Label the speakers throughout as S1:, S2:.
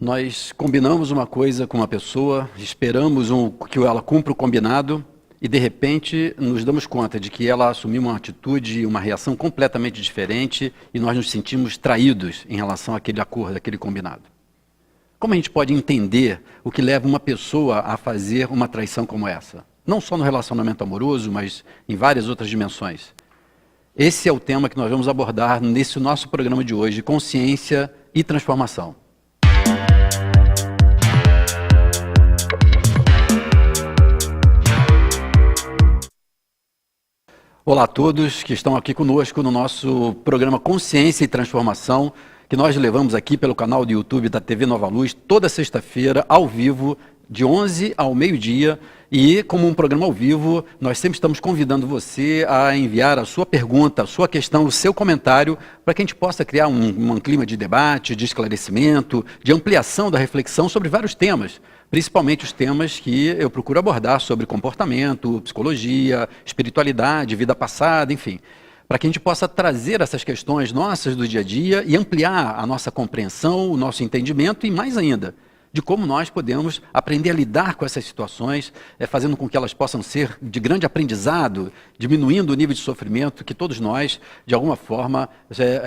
S1: Nós combinamos uma coisa com uma pessoa, esperamos que ela cumpra o combinado e, de repente, nos damos conta de que ela assumiu uma atitude, uma reação completamente diferente e nós nos sentimos traídos em relação àquele acordo, àquele combinado. Como a gente pode entender o que leva uma pessoa a fazer uma traição como essa? Não só no relacionamento amoroso, mas em várias outras dimensões. Esse é o tema que nós vamos abordar nesse nosso programa de hoje, Consciência e Transformação. Olá a todos que estão aqui conosco no nosso programa Consciência e Transformação, que nós levamos aqui pelo canal do YouTube da TV Nova Luz, toda sexta-feira, ao vivo, de 11 ao meio-dia. E, como um programa ao vivo, nós sempre estamos convidando você a enviar a sua pergunta, a sua questão, o seu comentário, para que a gente possa criar um clima de debate, de esclarecimento, de ampliação da reflexão sobre vários temas. Principalmente os temas que eu procuro abordar sobre comportamento, psicologia, espiritualidade, vida passada, enfim. Para que a gente possa trazer essas questões nossas do dia a dia e ampliar a nossa compreensão, o nosso entendimento e, mais ainda, de como nós podemos aprender a lidar com essas situações, fazendo com que elas possam ser de grande aprendizado, diminuindo o nível de sofrimento que todos nós, de alguma forma,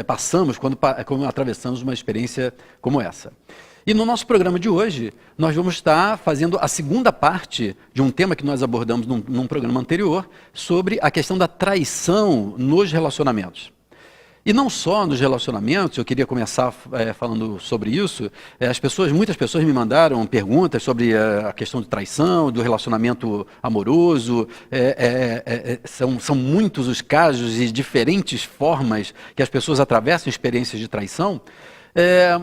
S1: passamos quando atravessamos uma experiência como essa. E no nosso programa de hoje, nós vamos estar fazendo a segunda parte de um tema que nós abordamos num programa anterior, sobre a questão da traição nos relacionamentos. E não só nos relacionamentos, eu queria começar falando sobre isso. Muitas pessoas me mandaram perguntas sobre a questão de traição, do relacionamento amoroso. São muitos os casos e diferentes formas que as pessoas atravessam experiências de traição.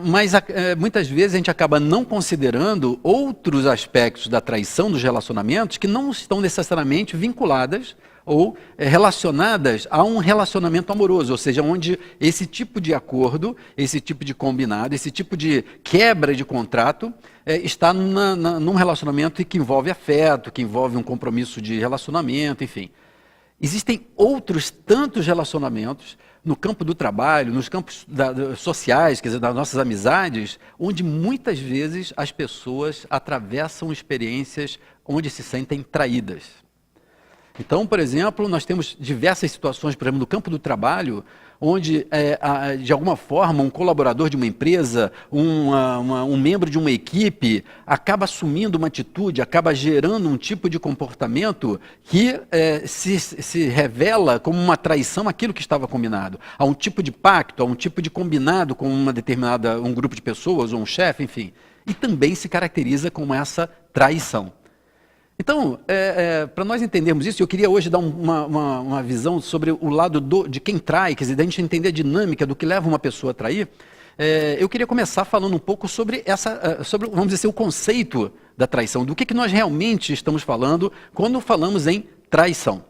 S1: Mas muitas vezes a gente acaba não considerando outros aspectos da traição dos relacionamentos que não estão necessariamente vinculadas ou relacionadas a um relacionamento amoroso, ou seja, onde esse tipo de acordo, esse tipo de combinado, esse tipo de quebra de contrato está num relacionamento que envolve afeto, que envolve um compromisso de relacionamento, enfim. Existem outros tantos relacionamentos no campo do trabalho, nos campos sociais, quer dizer, das nossas amizades, onde muitas vezes as pessoas atravessam experiências onde se sentem traídas. Então, por exemplo, nós temos diversas situações, por exemplo, no campo do trabalho, onde, de alguma forma, um colaborador de uma empresa, um membro de uma equipe, acaba assumindo uma atitude, acaba gerando um tipo de comportamento que se revela como uma traição àquilo que estava combinado, a um tipo de pacto, a um tipo de combinado com um grupo de pessoas, ou um chefe, enfim, e também se caracteriza como essa traição. Então, para nós entendermos isso, eu queria hoje dar uma visão sobre o lado de quem trai, quer dizer, da gente entender a dinâmica do que leva uma pessoa a trair. Eu queria começar falando um pouco sobre vamos dizer assim, o conceito da traição, do que nós realmente estamos falando quando falamos em traição.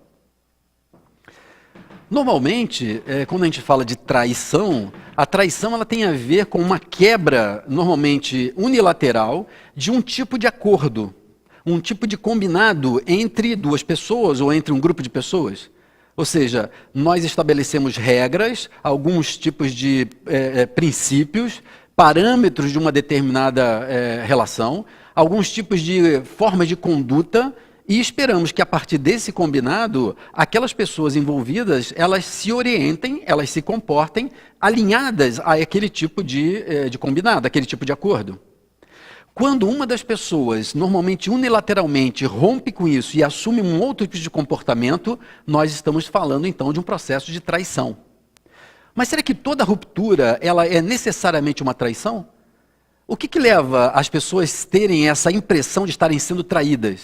S1: Normalmente, quando a gente fala de traição, a traição ela tem a ver com uma quebra, normalmente unilateral, de um tipo de acordo. Um tipo de combinado entre duas pessoas ou entre um grupo de pessoas. Ou seja, nós estabelecemos regras, alguns tipos de princípios, parâmetros de uma determinada relação, alguns tipos de formas de conduta e esperamos que a partir desse combinado, aquelas pessoas envolvidas, elas se orientem, elas se comportem alinhadas a aquele tipo de combinado, aquele tipo de acordo. Quando uma das pessoas, normalmente unilateralmente, rompe com isso e assume um outro tipo de comportamento, nós estamos falando então de um processo de traição. Mas será que toda ruptura ela é necessariamente uma traição? O que leva as pessoas terem essa impressão de estarem sendo traídas?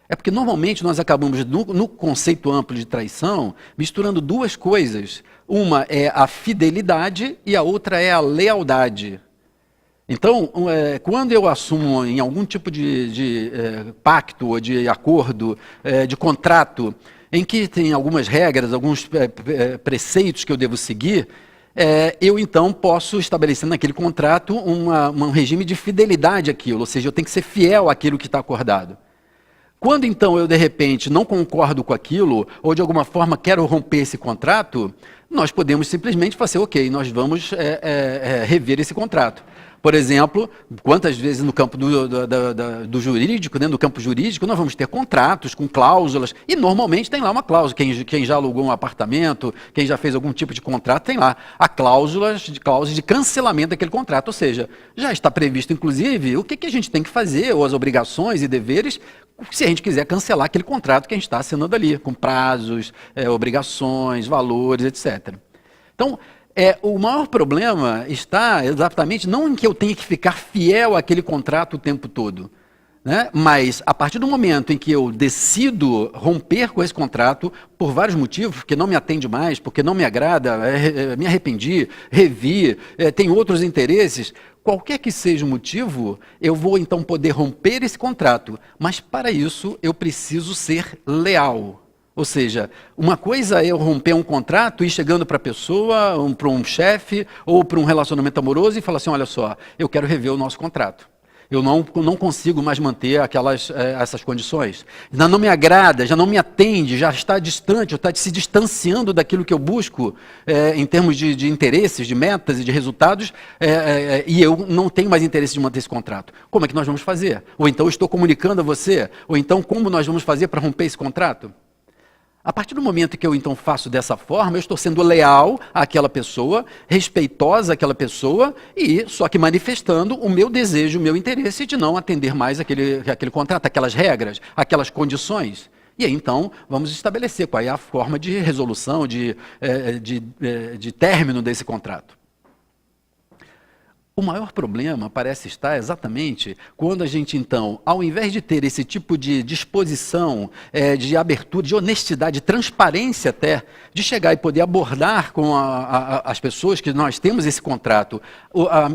S1: É porque normalmente nós acabamos, no conceito amplo de traição, misturando duas coisas. Uma é a fidelidade e a outra é a lealdade. Então, quando eu assumo em algum tipo de pacto ou de acordo, de contrato, em que tem algumas regras, alguns preceitos que eu devo seguir, eu então posso estabelecer naquele contrato um regime de fidelidade àquilo, ou seja, eu tenho que ser fiel àquilo que está acordado. Quando então eu de repente não concordo com aquilo, ou de alguma forma quero romper esse contrato, nós podemos simplesmente fazer, ok, nós vamos rever esse contrato. Por exemplo, quantas vezes no campo do jurídico, no campo jurídico, nós vamos ter contratos com cláusulas, e normalmente tem lá uma cláusula. Quem já alugou um apartamento, quem já fez algum tipo de contrato, tem lá a cláusula de cancelamento daquele contrato. Ou seja, já está previsto, inclusive, o que a gente tem que fazer, ou as obrigações e deveres, se a gente quiser cancelar aquele contrato que a gente está assinando ali, com prazos, obrigações, valores, etc. Então, o maior problema está exatamente não em que eu tenha que ficar fiel àquele contrato o tempo todo, né? Mas a partir do momento em que eu decido romper com esse contrato, por vários motivos, porque não me atende mais, porque não me agrada, me arrependi, revi, tem outros interesses, qualquer que seja o motivo, eu vou então poder romper esse contrato, mas para isso eu preciso ser leal. Ou seja, uma coisa é eu romper um contrato e ir chegando para a pessoa, para um chefe ou para um relacionamento amoroso e falar assim, olha só, eu quero rever o nosso contrato. Eu não consigo mais manter essas condições. Já não me agrada, já não me atende, já está distante, está se distanciando daquilo que eu busco em termos de interesses, de metas e de resultados, e eu não tenho mais interesse de manter esse contrato. Como é que nós vamos fazer? Ou então eu estou comunicando a você, ou então como nós vamos fazer para romper esse contrato? A partir do momento que eu então faço dessa forma, eu estou sendo leal àquela pessoa, respeitosa àquela pessoa, e só que manifestando o meu desejo, o meu interesse de não atender mais aquele contrato, aquelas regras, aquelas condições. E aí então vamos estabelecer qual é a forma de resolução, de término desse contrato. O maior problema parece estar exatamente quando a gente, então, ao invés de ter esse tipo de disposição, de abertura, de honestidade, de transparência até, de chegar e poder abordar com as pessoas que nós temos esse contrato,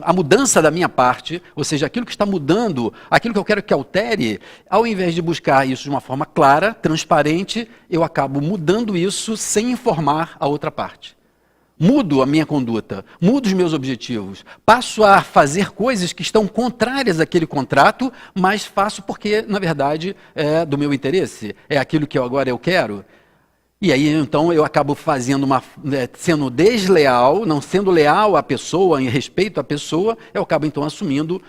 S1: a mudança da minha parte, ou seja, aquilo que está mudando, aquilo que eu quero que altere, ao invés de buscar isso de uma forma clara, transparente, eu acabo mudando isso sem informar a outra parte. Mudo a minha conduta, mudo os meus objetivos, passo a fazer coisas que estão contrárias àquele contrato, mas faço porque, na verdade, é do meu interesse, é aquilo que agora eu quero. E aí, então, eu acabo fazendo sendo desleal, não sendo leal à pessoa, em respeito à pessoa, eu acabo, então, assumindo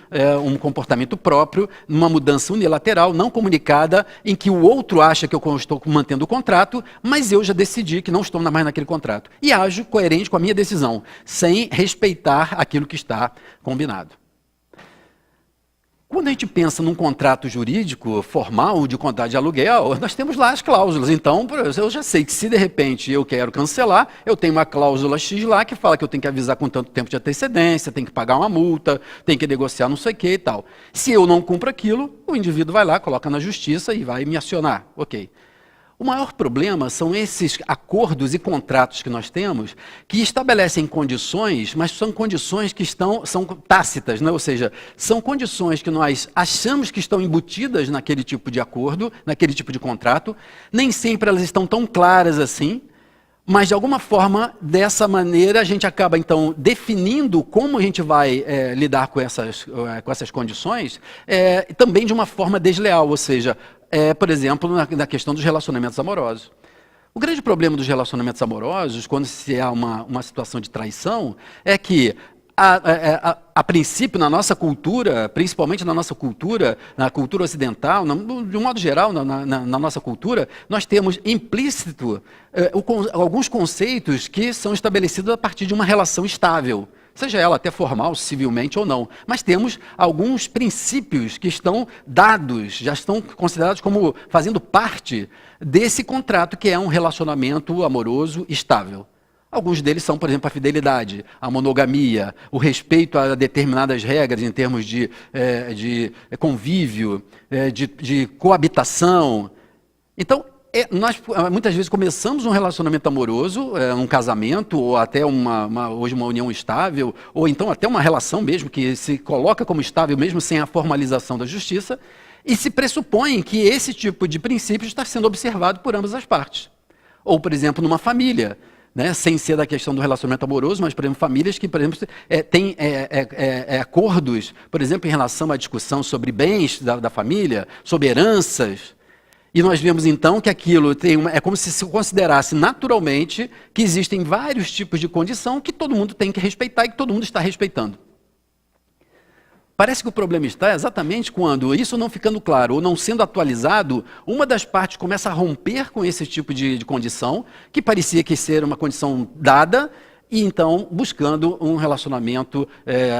S1: um comportamento próprio, numa mudança unilateral, não comunicada, em que o outro acha que eu estou mantendo o contrato, mas eu já decidi que não estou mais naquele contrato. E ajo coerente com a minha decisão, sem respeitar aquilo que está combinado. Quando a gente pensa num contrato jurídico formal de contrato de aluguel, nós temos lá as cláusulas. Então, eu já sei que se de repente eu quero cancelar, eu tenho uma cláusula X lá que fala que eu tenho que avisar com tanto tempo de antecedência, tenho que pagar uma multa, tenho que negociar não sei o que e tal. Se eu não cumpro aquilo, o indivíduo vai lá, coloca na justiça e vai me acionar. Ok. O maior problema são esses acordos e contratos que nós temos que estabelecem condições, mas são condições que são tácitas, né? Ou seja, são condições que nós achamos que estão embutidas naquele tipo de acordo, naquele tipo de contrato, nem sempre elas estão tão claras assim, mas de alguma forma, dessa maneira, a gente acaba então definindo como a gente vai lidar com essas condições, também de uma forma desleal, ou seja, por exemplo, na questão dos relacionamentos amorosos. O grande problema dos relacionamentos amorosos, quando se há uma situação de traição, é que, a princípio, na nossa cultura, principalmente na nossa cultura, na cultura ocidental, de um modo geral, na nossa cultura, nós temos implícito alguns conceitos que são estabelecidos a partir de uma relação estável. Seja ela até formal, civilmente ou não. Mas temos alguns princípios que estão dados, já estão considerados como fazendo parte desse contrato que é um relacionamento amoroso estável. Alguns deles são, por exemplo, a fidelidade, a monogamia, o respeito a determinadas regras em termos de convívio, de coabitação. Então, nós muitas vezes começamos um relacionamento amoroso, um casamento, ou até hoje uma união estável, ou então até uma relação mesmo que se coloca como estável mesmo sem a formalização da justiça, e se pressupõe que esse tipo de princípio está sendo observado por ambas as partes. Ou, por exemplo, numa família, né, sem ser da questão do relacionamento amoroso, mas, por exemplo, famílias que, por exemplo, têm acordos, por exemplo, em relação à discussão sobre bens da família, sobre heranças. E nós vemos então que aquilo é como se considerasse naturalmente que existem vários tipos de condição que todo mundo tem que respeitar e que todo mundo está respeitando. Parece que o problema está exatamente quando isso não ficando claro ou não sendo atualizado, uma das partes começa a romper com esse tipo de condição, que parecia que ser uma condição dada, e então buscando um relacionamento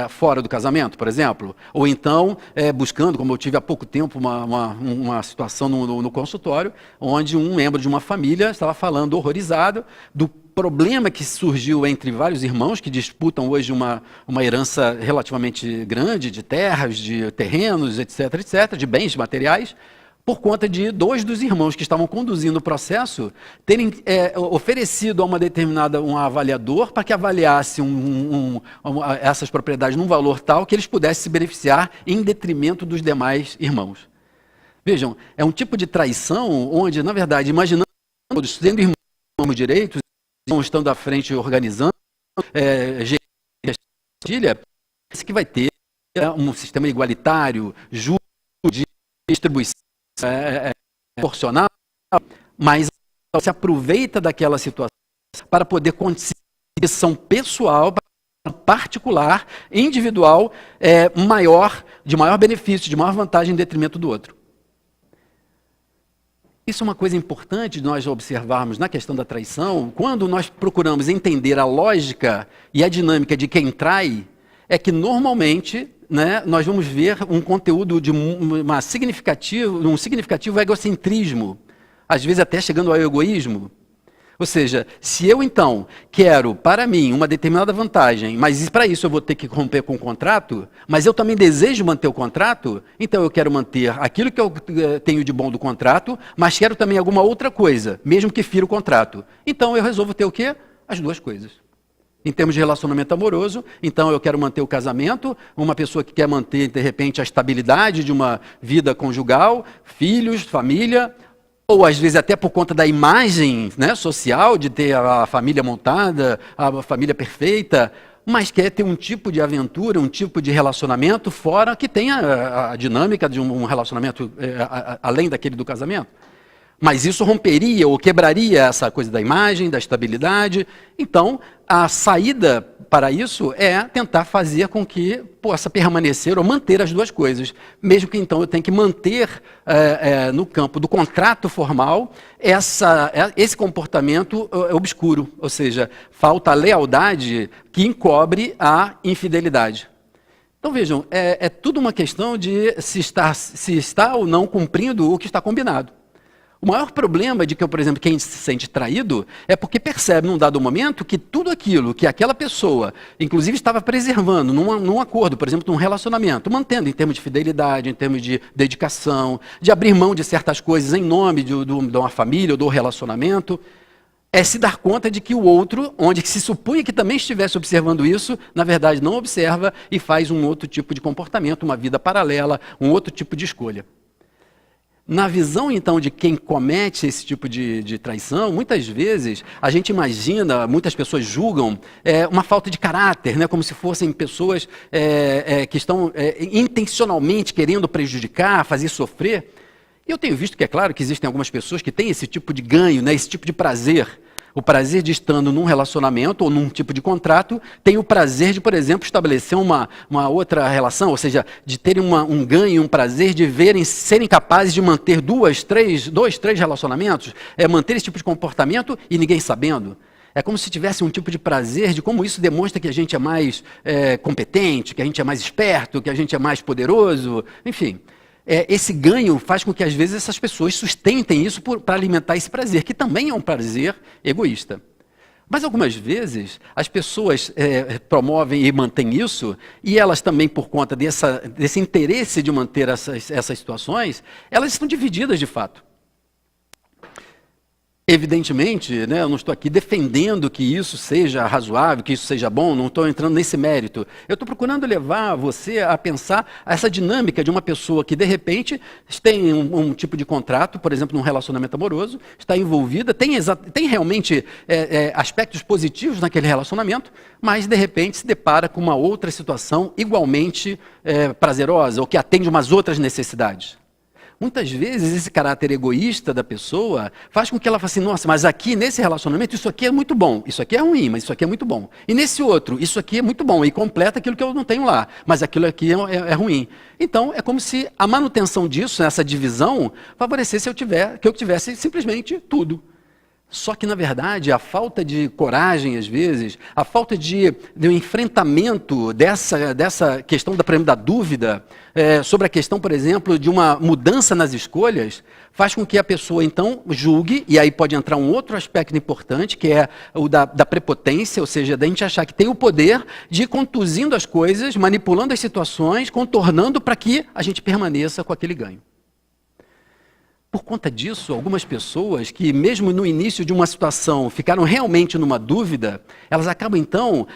S1: fora do casamento, por exemplo. Ou então buscando, como eu tive há pouco tempo, uma situação no consultório, onde um membro de uma família estava falando horrorizado do problema que surgiu entre vários irmãos que disputam hoje uma herança relativamente grande de terras, de terrenos, etc., etc., de bens materiais, por conta de dois dos irmãos que estavam conduzindo o processo terem oferecido a um avaliador para que avaliasse essas propriedades num valor tal que eles pudessem se beneficiar em detrimento dos demais irmãos. Vejam, é um tipo de traição onde, na verdade, imaginando todos sendo irmãos direitos, estando à frente organizando, gerindo a família, esse que vai ter um sistema igualitário, justo, de distribuição proporcional, mas se aproveita daquela situação para poder conseguir decisão pessoal, particular, individual, de maior benefício, de maior vantagem em detrimento do outro. Isso é uma coisa importante de nós observarmos na questão da traição. Quando nós procuramos entender a lógica e a dinâmica de quem trai, é que normalmente, né, nós vamos ver um conteúdo de um significativo egocentrismo, às vezes até chegando ao egoísmo. Ou seja, se eu então quero para mim uma determinada vantagem, mas para isso eu vou ter que romper com o contrato, mas eu também desejo manter o contrato, então eu quero manter aquilo que eu tenho de bom do contrato, mas quero também alguma outra coisa, mesmo que fira o contrato. Então eu resolvo ter o quê? As duas coisas. Em termos de relacionamento amoroso, então eu quero manter o casamento, uma pessoa que quer manter, de repente, a estabilidade de uma vida conjugal, filhos, família, ou às vezes até por conta da imagem, né, social, de ter a família montada, a família perfeita, mas quer ter um tipo de aventura, um tipo de relacionamento fora que tenha a dinâmica de um relacionamento além daquele do casamento. Mas isso romperia ou quebraria essa coisa da imagem, da estabilidade. Então, a saída para isso é tentar fazer com que possa permanecer ou manter as duas coisas. Mesmo que então eu tenha que manter no campo do contrato formal esse comportamento obscuro. Ou seja, falta a lealdade que encobre a infidelidade. Então vejam, é tudo uma questão de se está ou não cumprindo o que está combinado. O maior problema de que, por exemplo, quem se sente traído é porque percebe num dado momento que tudo aquilo que aquela pessoa, inclusive, estava preservando num acordo, por exemplo, num relacionamento, mantendo em termos de fidelidade, em termos de dedicação, de abrir mão de certas coisas em nome de uma família ou do relacionamento, é se dar conta de que o outro, onde se supunha que também estivesse observando isso, na verdade não observa e faz um outro tipo de comportamento, uma vida paralela, um outro tipo de escolha. Na visão, então, de quem comete esse tipo de traição, muitas vezes a gente imagina, muitas pessoas julgam uma falta de caráter, né, como se fossem pessoas que estão intencionalmente querendo prejudicar, fazer sofrer. E eu tenho visto que é claro que existem algumas pessoas que têm esse tipo de ganho, né, esse tipo de prazer. O prazer de estando num relacionamento ou num tipo de contrato, tem o prazer de, por exemplo, estabelecer uma outra relação, ou seja, de terem um ganho, um prazer de serem capazes de manter dois, três relacionamentos, manter esse tipo de comportamento e ninguém sabendo. É como se tivesse um tipo de prazer de como isso demonstra que a gente é mais competente, que a gente é mais esperto, que a gente é mais poderoso, enfim. Esse ganho faz com que, às vezes, essas pessoas sustentem isso para alimentar esse prazer, que também é um prazer egoísta. Mas, algumas vezes, as pessoas promovem e mantêm isso, e elas também, por conta desse interesse de manter essas situações, elas estão divididas de fato. Evidentemente, né, eu não estou aqui defendendo que isso seja razoável, que isso seja bom, não estou entrando nesse mérito. Eu estou procurando levar você a pensar essa dinâmica de uma pessoa que, de repente, tem um tipo de contrato, por exemplo, num relacionamento amoroso, está envolvida, tem realmente aspectos positivos naquele relacionamento, mas, de repente, se depara com uma outra situação igualmente prazerosa, ou que atende umas outras necessidades. Muitas vezes esse caráter egoísta da pessoa faz com que ela fale assim, nossa, mas aqui nesse relacionamento isso aqui é muito bom, isso aqui é ruim, mas isso aqui é muito bom. E nesse outro, isso aqui é muito bom e completa aquilo que eu não tenho lá, mas aquilo aqui é ruim. Então é como se a manutenção disso, essa divisão, favorecesse que eu tivesse simplesmente tudo. Só que, na verdade, a falta de coragem, às vezes, a falta de um enfrentamento dessa questão da dúvida, sobre a questão, por exemplo, de uma mudança nas escolhas, faz com que a pessoa, então, julgue, e aí pode entrar um outro aspecto importante, que é o da prepotência, ou seja, da gente achar que tem o poder de ir conduzindo as coisas, manipulando as situações, contornando para que a gente permaneça com aquele ganho. Por conta disso, algumas pessoas que, mesmo no início de uma situação, ficaram realmente numa dúvida, elas acabam, então,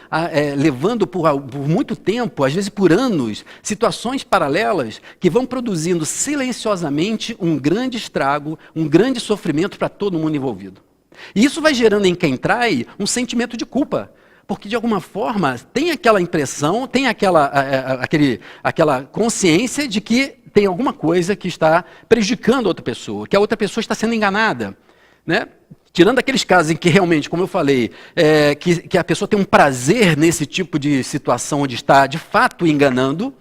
S1: levando por muito tempo, às vezes por anos, situações paralelas que vão produzindo silenciosamente um grande estrago, um grande sofrimento para todo mundo envolvido. E isso vai gerando em quem trai um sentimento de culpa. Porque, de alguma forma, tem aquela impressão, tem aquela consciência de que tem alguma coisa que está prejudicando a outra pessoa, que a outra pessoa está sendo enganada, né? Tirando aqueles casos em que realmente, como eu falei, que a pessoa tem um prazer nesse tipo de situação onde está, de fato, enganando,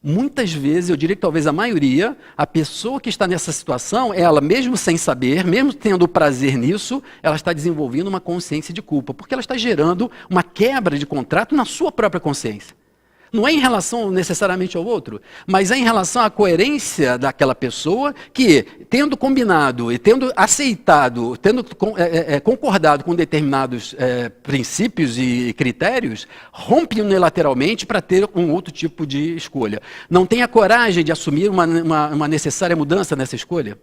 S1: muitas vezes, eu diria que talvez a maioria, a pessoa que está nessa situação, ela mesmo sem saber, mesmo tendo prazer nisso, ela está desenvolvendo uma consciência de culpa, porque ela está gerando uma quebra de contrato na sua própria consciência. Não é em relação necessariamente ao outro, mas é em relação à coerência daquela pessoa que, tendo combinado e tendo aceitado, tendo concordado com determinados princípios e critérios, rompe unilateralmente para ter um outro tipo de escolha. Não tem a coragem de assumir uma necessária mudança nessa escolha.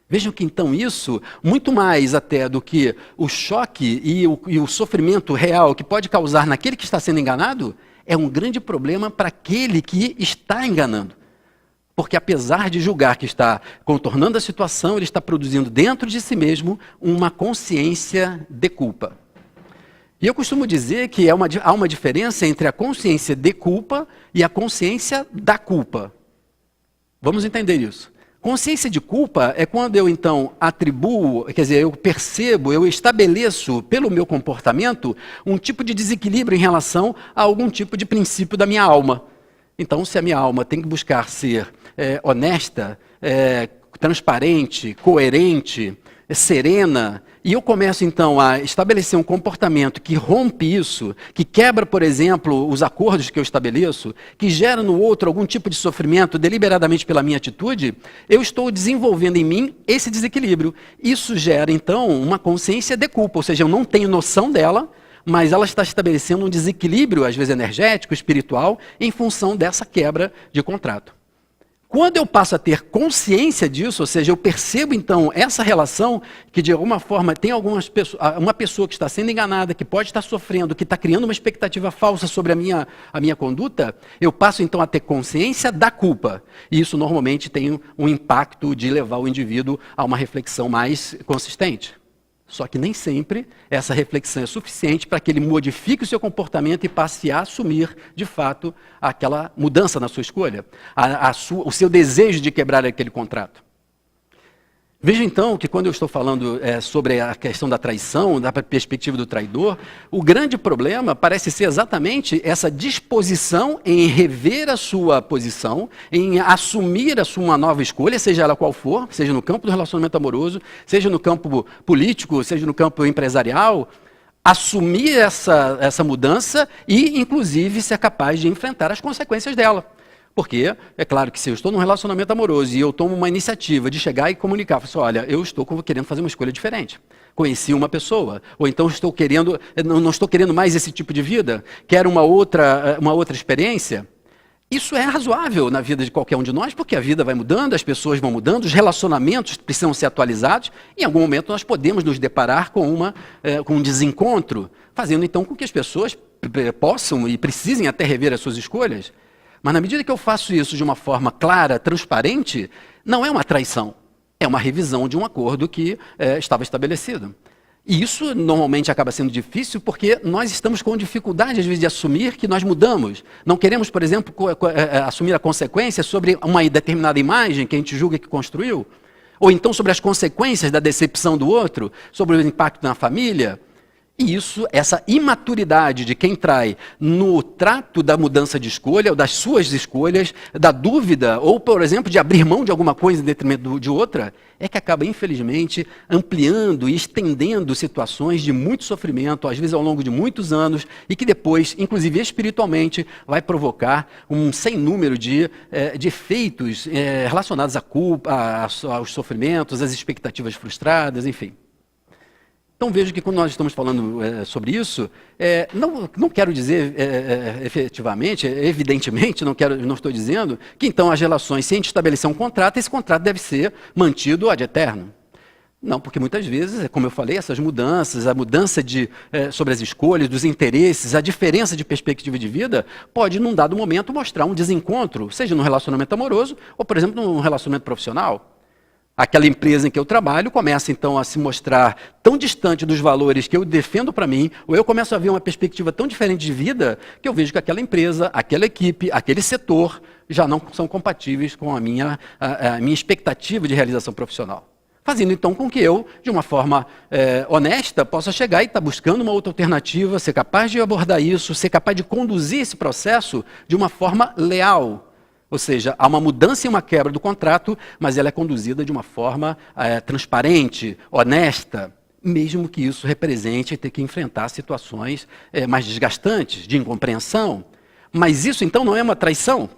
S1: Vejam que então isso, muito mais até do que o choque e o sofrimento real que pode causar naquele que está sendo enganado, é um grande problema para aquele que está enganando. Porque apesar de julgar que está contornando a situação, ele está produzindo dentro de si mesmo uma consciência de culpa. E eu costumo dizer que há uma diferença entre a consciência de culpa e a consciência da culpa. Vamos entender isso. Consciência de culpa é quando eu, então, atribuo, quer dizer, eu percebo, eu estabeleço pelo meu comportamento um tipo de desequilíbrio em relação a algum tipo de princípio da minha alma. Então, se a minha alma tem que buscar ser honesta, transparente, coerente, serena, e eu começo então a estabelecer um comportamento que rompe isso, que quebra, por exemplo, os acordos que eu estabeleço, que gera no outro algum tipo de sofrimento deliberadamente pela minha atitude, eu estou desenvolvendo em mim esse desequilíbrio. Isso gera então uma consciência de culpa, ou seja, eu não tenho noção dela, mas ela está estabelecendo um desequilíbrio, às vezes energético, espiritual, em função dessa quebra de contrato. Quando eu passo a ter consciência disso, ou seja, eu percebo então essa relação que de alguma forma tem uma pessoa que está sendo enganada, que pode estar sofrendo, que está criando uma expectativa falsa sobre a minha conduta, eu passo então a ter consciência da culpa. E isso normalmente tem um impacto de levar o indivíduo a uma reflexão mais consistente. Só que nem sempre essa reflexão é suficiente para que ele modifique o seu comportamento e passe a assumir, de fato, aquela mudança na sua escolha, o seu desejo de quebrar aquele contrato. Veja então que quando eu estou falando sobre a questão da traição, da perspectiva do traidor, o grande problema parece ser exatamente essa disposição em rever a sua posição, em assumir a sua nova escolha, seja ela qual for, seja no campo do relacionamento amoroso, seja no campo político, seja no campo empresarial, assumir essa mudança e, inclusive, ser capaz de enfrentar as consequências dela. Porque, é claro que se eu estou num relacionamento amoroso e eu tomo uma iniciativa de chegar e comunicar, assim, olha, eu estou querendo fazer uma escolha diferente. Conheci uma pessoa, ou então não estou querendo mais esse tipo de vida, quero uma outra experiência. Isso é razoável na vida de qualquer um de nós, porque a vida vai mudando, as pessoas vão mudando, os relacionamentos precisam ser atualizados, e em algum momento nós podemos nos deparar com um desencontro, fazendo então com que as pessoas possam e precisem até rever as suas escolhas. Mas na medida que eu faço isso de uma forma clara, transparente, não é uma traição, é uma revisão de um acordo que estava estabelecido. E isso normalmente acaba sendo difícil porque nós estamos com dificuldade, às vezes, de assumir que nós mudamos. Não queremos, por exemplo, assumir a consequência sobre uma determinada imagem que a gente julga que construiu, ou então sobre as consequências da decepção do outro, sobre o impacto na família. E isso, essa imaturidade de quem trai no trato da mudança de escolha, ou das suas escolhas, da dúvida, ou, por exemplo, de abrir mão de alguma coisa em detrimento de outra, é que acaba, infelizmente, ampliando e estendendo situações de muito sofrimento, às vezes ao longo de muitos anos, e que depois, inclusive espiritualmente, vai provocar um sem número de efeitos relacionados à culpa, aos sofrimentos, às expectativas frustradas, enfim. Então vejo que quando nós estamos falando sobre isso, não quero dizer efetivamente, evidentemente, não estou dizendo que então as relações, se a gente estabelecer um contrato, esse contrato deve ser mantido ad eterno. Não, porque muitas vezes, como eu falei, essas mudanças, a mudança sobre as escolhas, dos interesses, a diferença de perspectiva de vida, pode, num dado momento, mostrar um desencontro, seja no relacionamento amoroso ou, por exemplo, num relacionamento profissional. Aquela empresa em que eu trabalho começa então a se mostrar tão distante dos valores que eu defendo para mim, ou eu começo a ver uma perspectiva tão diferente de vida, que eu vejo que aquela empresa, aquela equipe, aquele setor já não são compatíveis com a minha expectativa de realização profissional. Fazendo então com que eu, de uma forma honesta, possa chegar e estar buscando uma outra alternativa, ser capaz de abordar isso, ser capaz de conduzir esse processo de uma forma leal. Ou seja, há uma mudança e uma quebra do contrato, mas ela é conduzida de uma forma transparente, honesta, mesmo que isso represente ter que enfrentar situações mais desgastantes, de incompreensão. Mas isso, então, não é uma traição?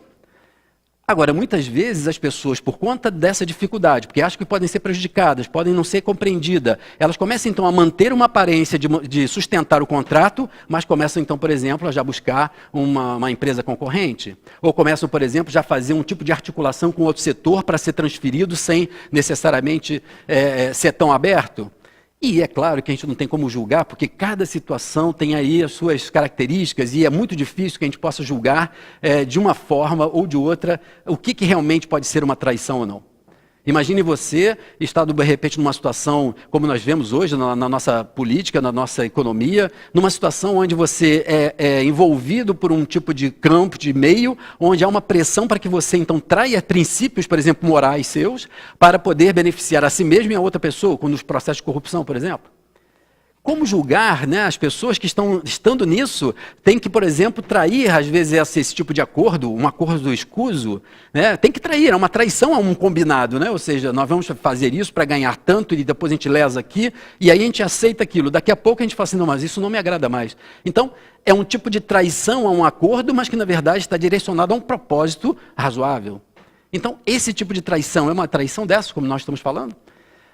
S1: Agora, muitas vezes as pessoas, por conta dessa dificuldade, porque acham que podem ser prejudicadas, podem não ser compreendidas, elas começam então a manter uma aparência de sustentar o contrato, mas começam então, por exemplo, a já buscar uma empresa concorrente. Ou começam, por exemplo, já a fazer um tipo de articulação com outro setor para ser transferido sem necessariamente ser tão aberto. E é claro que a gente não tem como julgar, porque cada situação tem aí as suas características e é muito difícil que a gente possa julgar de uma forma ou de outra o que realmente pode ser uma traição ou não. Imagine você estar, de repente, numa situação como nós vemos hoje na nossa política, na nossa economia, numa situação onde você é envolvido por um tipo de campo, de meio, onde há uma pressão para que você, então, traia princípios, por exemplo, morais seus, para poder beneficiar a si mesmo e a outra pessoa, como nos processos de corrupção, por exemplo. Como julgar, né, as pessoas que estando nisso, têm que, por exemplo, trair, às vezes, esse tipo de acordo, um acordo escuso, né, tem que trair, é uma traição a um combinado, né, ou seja, nós vamos fazer isso para ganhar tanto e depois a gente lesa aqui, e aí a gente aceita aquilo. Daqui a pouco a gente fala assim, não, mas isso não me agrada mais. Então, é um tipo de traição a um acordo, mas que, na verdade, está direcionado a um propósito razoável. Então, esse tipo de traição é uma traição dessa, como nós estamos falando?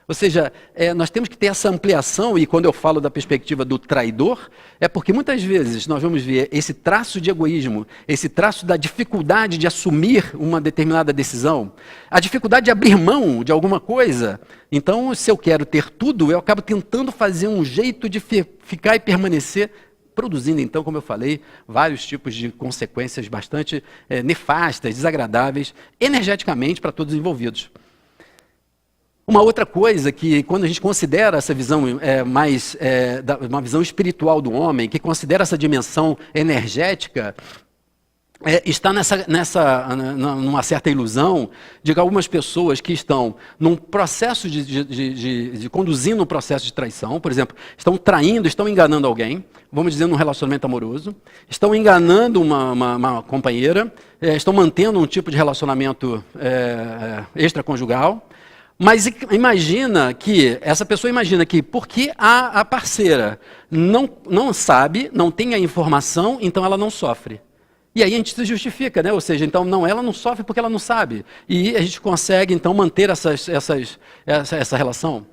S1: Ou seja, nós temos que ter essa ampliação, e quando eu falo da perspectiva do traidor, é porque muitas vezes nós vamos ver esse traço de egoísmo, esse traço da dificuldade de assumir uma determinada decisão, a dificuldade de abrir mão de alguma coisa. Então, se eu quero ter tudo, eu acabo tentando fazer um jeito de ficar e permanecer, produzindo, então, como eu falei, vários tipos de consequências bastante nefastas, desagradáveis, energeticamente para todos os envolvidos. Uma outra coisa que, quando a gente considera essa visão uma visão espiritual do homem, que considera essa dimensão energética, está numa certa ilusão de que algumas pessoas que estão num processo conduzindo um processo de traição, por exemplo, estão traindo, estão enganando alguém, vamos dizer num relacionamento amoroso, estão enganando uma companheira, estão mantendo um tipo de relacionamento extraconjugal. Mas essa pessoa imagina que porque a parceira não sabe, não tem a informação, então ela não sofre. E aí a gente se justifica, né? Ou seja, então ela não sofre porque ela não sabe. E a gente consegue então manter essa relação.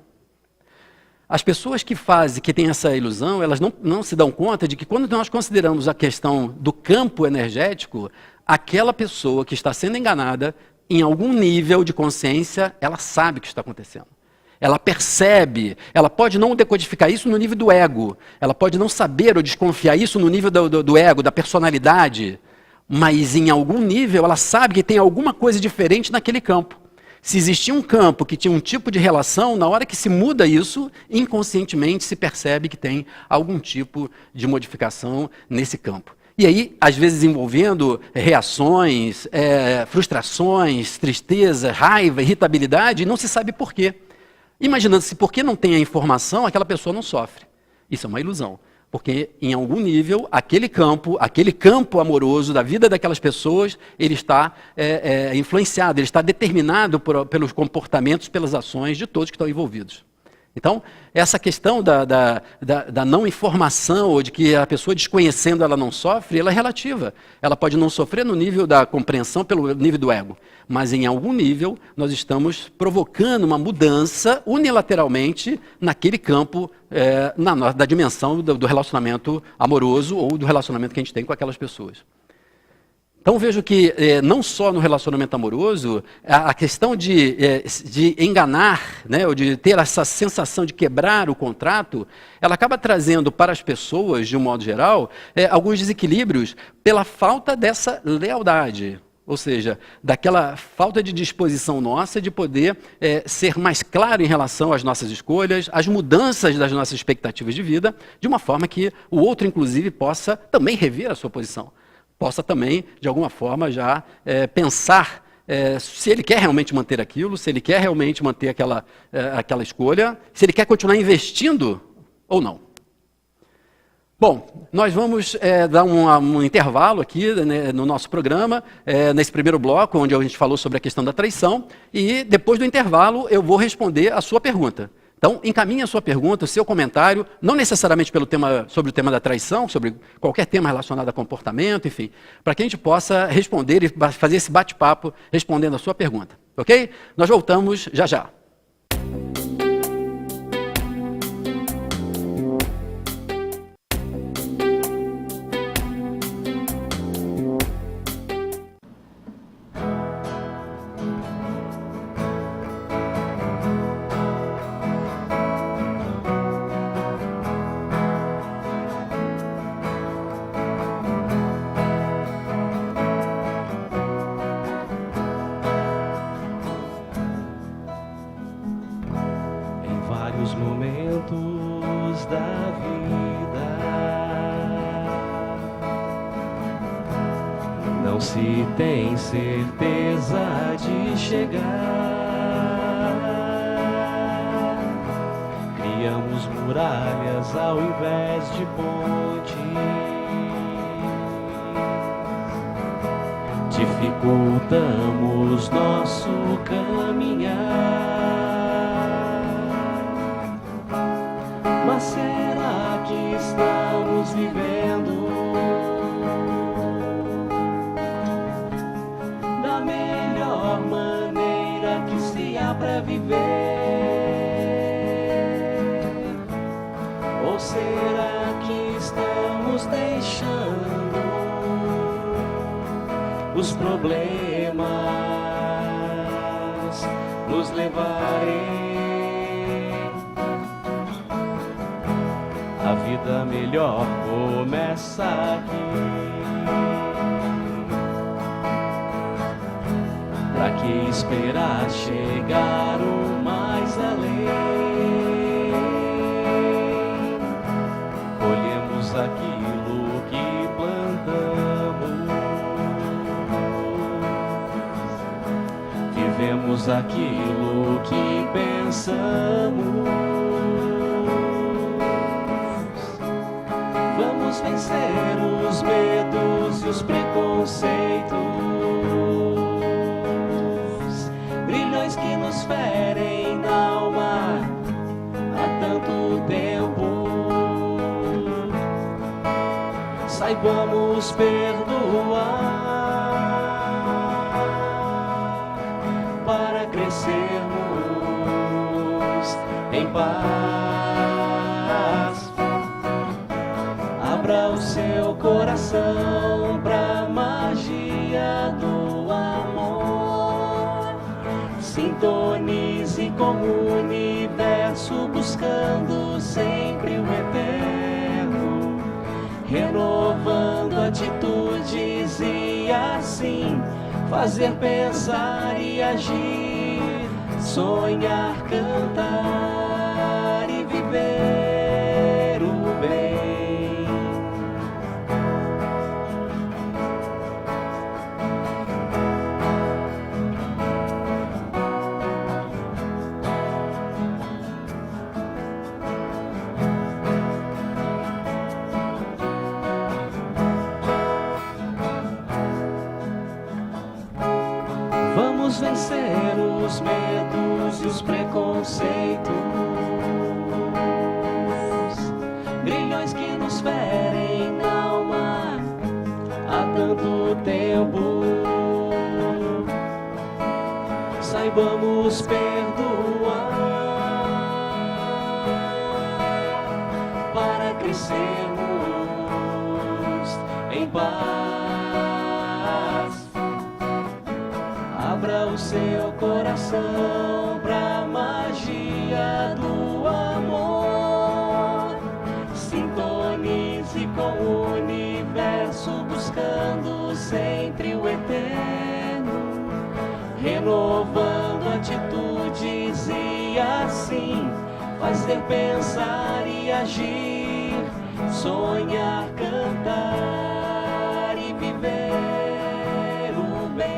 S1: As pessoas que têm essa ilusão, elas não se dão conta de que quando nós consideramos a questão do campo energético, aquela pessoa que está sendo enganada, em algum nível de consciência, ela sabe o que está acontecendo. Ela percebe, ela pode não decodificar isso no nível do ego, ela pode não saber ou desconfiar isso no nível do ego, da personalidade, mas em algum nível ela sabe que tem alguma coisa diferente naquele campo. Se existia um campo que tinha um tipo de relação, na hora que se muda isso, inconscientemente se percebe que tem algum tipo de modificação nesse campo. E aí, às vezes envolvendo reações, frustrações, tristeza, raiva, irritabilidade, e não se sabe por quê. Imaginando-se porque não tem a informação, aquela pessoa não sofre. Isso é uma ilusão. Porque, em algum nível, aquele campo amoroso da vida daquelas pessoas, ele está influenciado, ele está determinado pelos comportamentos, pelas ações de todos que estão envolvidos. Então, essa questão da não informação, ou de que a pessoa desconhecendo ela não sofre, ela é relativa. Ela pode não sofrer no nível da compreensão, pelo nível do ego. Mas, em algum nível, nós estamos provocando uma mudança unilateralmente naquele campo, da dimensão do relacionamento amoroso ou do relacionamento que a gente tem com aquelas pessoas. Então vejo que não só no relacionamento amoroso, a questão de enganar, né, ou de ter essa sensação de quebrar o contrato, ela acaba trazendo para as pessoas, de um modo geral, alguns desequilíbrios pela falta dessa lealdade. Ou seja, daquela falta de disposição nossa de poder ser mais claro em relação às nossas escolhas, às mudanças das nossas expectativas de vida, de uma forma que o outro, inclusive, possa também rever a sua posição. Possa também, de alguma forma, já pensar se ele quer realmente manter aquilo, se ele quer realmente manter aquela escolha, se ele quer continuar investindo ou não. Bom, nós vamos dar um intervalo aqui, né, no nosso programa, nesse primeiro bloco, onde a gente falou sobre a questão da traição, e depois do intervalo eu vou responder a sua pergunta. Então, encaminhe a sua pergunta, o seu comentário, não necessariamente sobre o tema da traição, sobre qualquer tema relacionado a comportamento, enfim, para que a gente possa responder e fazer esse bate-papo respondendo a sua pergunta, ok? Nós voltamos já já.
S2: Vários momentos da vida não se tem certeza de chegar. Criamos muralhas ao invés de pontes, dificultamos nosso caminhar. Mas será que estamos vivendo da melhor maneira que se há para viver? Ou será que estamos deixando os problemas nos levarem? A vida melhor começa aqui. Pra que esperar chegar o mais além? Colhemos aquilo que plantamos, vivemos aquilo que pensamos. Vamos vencer os medos e os preconceitos, grilhões que nos ferem na alma há tanto tempo. Saibamos perdoar para crescermos em paz. Abra o seu coração pra magia do amor. Sintonize com o universo, buscando sempre o eterno, renovando atitudes e assim fazer pensar e agir sonhar, cantar e viver o bem. Vamos vencer os medos e os preconceitos, grilhões que nos ferem na alma há tanto tempo. Saibamos perdoar para crescermos em paz. Abra o seu coração pra magia do amor. Sintonize com o universo, buscando sempre o eterno, renovando atitudes e assim fazer pensar e agir, sonhar, cantar e viver o bem.